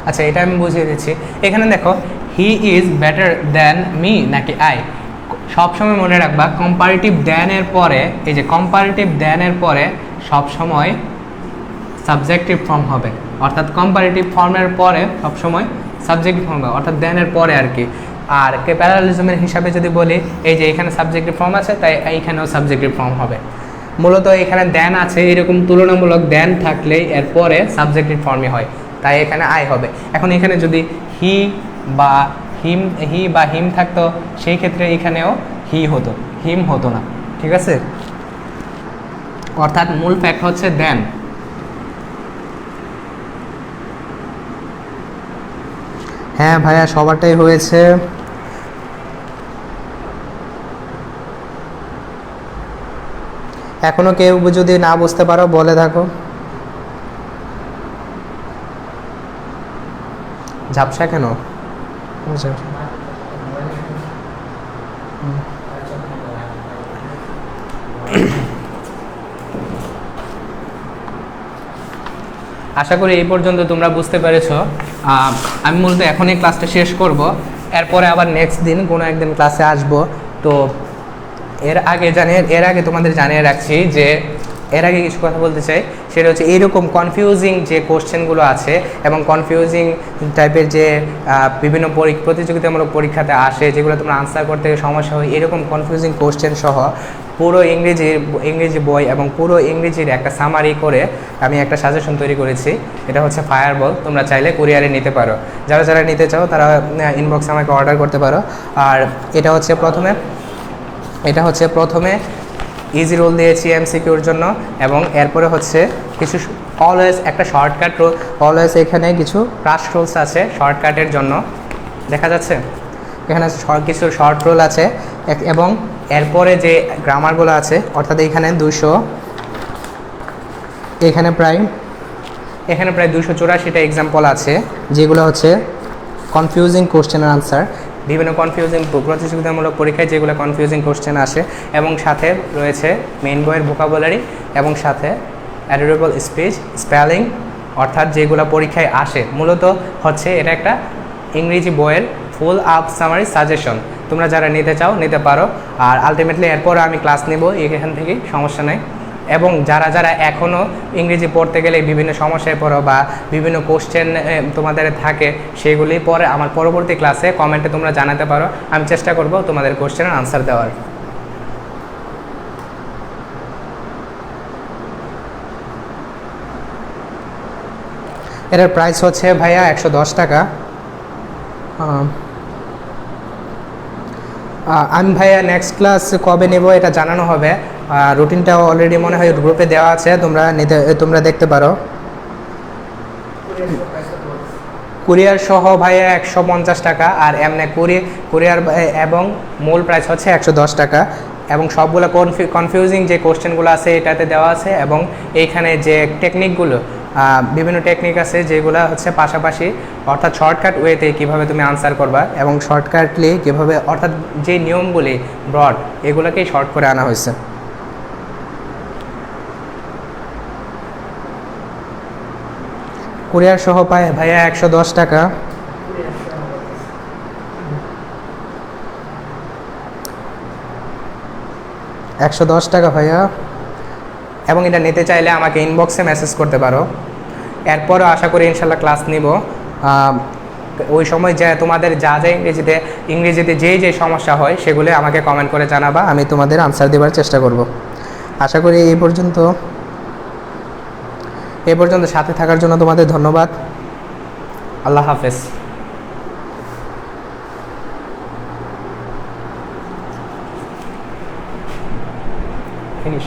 আচ্ছা, এটা আমি বুঝিয়ে দিচ্ছি। এখানে দেখো, he is better than me নাকি আই। সবসময় মনে রাখবা, কম্পারেটিভ দ্যানের পরে, এই যে কম্পারেটিভ দ্যানের পরে সবসময় সাবজেক্টিভ ফর্ম হবে। অর্থাৎ কম্পারেটিভ ফর্মের পরে সবসময় সাবজেক্টিভ ফর্ম হবে, অর্থাৎ দ্যানের পরে আর কি। আর প্যারালালিজমের হিসাবে যদি বলি, এই যে এখানে সাবজেক্টিভ ফর্ম আছে, তাই এইখানেও সাবজেক্টিভ ফর্ম হবে। মূলত এখানে দ্যান আছে, এরকম তুলনামূলক দ্যান থাকলেই এরপরে সাবজেক্টিভ ফর্মই হয়, তাই এখানে আই হবে। এখন এখানে যদি হি বা হিম থাকতো, সেই ক্ষেত্রে এখানেও হি হতো, হিম হতো না। ঠিক আছে, অর্থাৎ মূল ফ্যাক্ট হচ্ছে দেন। হ্যাঁ ভাইয়া, সবারটাই হয়েছে। এখনো কেউ যদি না বুঝতে পারো বলে থাকো। ঝাপসা কেন? আশা করি এই পর্যন্ত তোমরা বুঝতে পেরেছো। আমি মূলত এখন এই ক্লাসটা শেষ করব, এরপরে আবার নেক্সট দিন কোনো একদিন ক্লাসে আসব। তো এর আগে তোমাদের জানিয়ে রাখছি যে এর আগে কিছু কথা বলতে চাই, সেটা হচ্ছে এইরকম কনফিউজিং যে কোশ্চেনগুলো আছে এবং কনফিউজিং টাইপের যে বিভিন্ন প্রতিযোগিতামূলক পরীক্ষাতে আসে, যেগুলো তোমরা আনসার করতে সমস্যা হয়, এরকম কনফিউজিং কোশ্চেন সহ পুরো ইংরেজি বই এবং পুরো ইংরেজির একটা সামারি করে আমি একটা সাজেশন তৈরি করেছি। এটা হচ্ছে ফায়ারবল, তোমরা চাইলে কুরিয়ারে নিতে পারো। যারা যারা নিতে চাও তারা ইনবক্সে আমাকে অর্ডার করতে পারো। আর এটা হচ্ছে প্রথমে ইজি রোল দিয়েছি এমসিকিউর জন্য, এবং এরপরে হচ্ছে কিছু অলওয়েজ একটা শর্টকাট রোল, অলওয়েজ এখানে কিছু ক্রাশ রোলস আছে শর্টকাটের জন্য, দেখা যাচ্ছে এখানে কিছু শর্ট রোল আছে, এবং এরপরে যে গ্রামারগুলো আছে অর্থাৎ এখানে প্রায় 284টা এক্সাম্পল আছে, যেগুলো হচ্ছে কনফিউজিং কোশ্চেনের আনসার, বিভিন্ন কনফিউজিং প্রতিযোগিতামূলক পরীক্ষায় যেগুলো কনফিউজিং কোশ্চেন আসে, এবং সাথে রয়েছে মেইন বইয়ের ভোকাবুলারি, এবং সাথে অ্যাডোরেবল স্পিচ, স্পেলিং, অর্থাৎ যেগুলো পরীক্ষায় আসে। মূলত হচ্ছে এটা একটা ইংরেজি বইয়ের ফুল আপ সামারি সাজেশন। তোমরা যারা নিতে চাও নিতে পারো। আর আলটিমেটলি এরপর আমি ক্লাস নেব এখান থেকে, সমস্যা নেই। এবং যারা যারা এখনও ইংরেজি পড়তে গেলে বিভিন্ন সমস্যায় পড়ো বা বিভিন্ন কোশ্চেন তোমাদের থাকে, সেগুলি পরে আমার পরবর্তী ক্লাসে কমেন্টে তোমরা জানাতে পারো, আমি চেষ্টা করব তোমাদের কোশ্চেনের আনসার দেওয়ার। এটার প্রাইস হচ্ছে ভাইয়া 110 টাকা। আমি ভাইয়া নেক্সট ক্লাস কবে নেব এটা জানানো হবে। রুটিনটাও অলরেডি মনে হয় গ্রুপে দেওয়া আছে, তোমরা দেখতে পারো। কুরিয়ার সহ ভাইয়া 150 টাকা, আর এমনি কুরিয়ার এবং মূল প্রাইস হচ্ছে 110 টাকা। এবং সবগুলো কনফিউজিং যে কোশ্চেনগুলো আছে এটাতে দেওয়া আছে, এবং এইখানে যে টেকনিকগুলো, বিভিন্ন টেকনিক আছে যেগুলো হচ্ছে পাশাপাশি, অর্থাৎ শর্টকাট ওয়েতে কীভাবে তুমি আনসার করবা, এবং শর্টকাটলি কীভাবে, অর্থাৎ যে নিয়মগুলি ব্রড, এগুলোকেই শর্ট করে আনা হয়েছে। কুরিয়ার সহ পায় ভাইয়া 110 টাকা। $110 ভাইয়া। এবং এটা নিতে চাইলে আমাকে ইনবক্সে মেসেজ করতে পারো। এরপরও আশা করি ইনশাল্লাহ ক্লাস নিব। ওই সময় যা তোমাদের যা ইংরেজিতে যে সমস্যা হয় সেগুলো আমাকে কমেন্ট করে জানাবা, আমি তোমাদের আনসার দেওয়ার চেষ্টা করব। আশা করি এই পর্যন্ত সাথে থাকার জন্য তোমাদের ধন্যবাদ। আল্লাহ হাফেজ। ফিনিশ।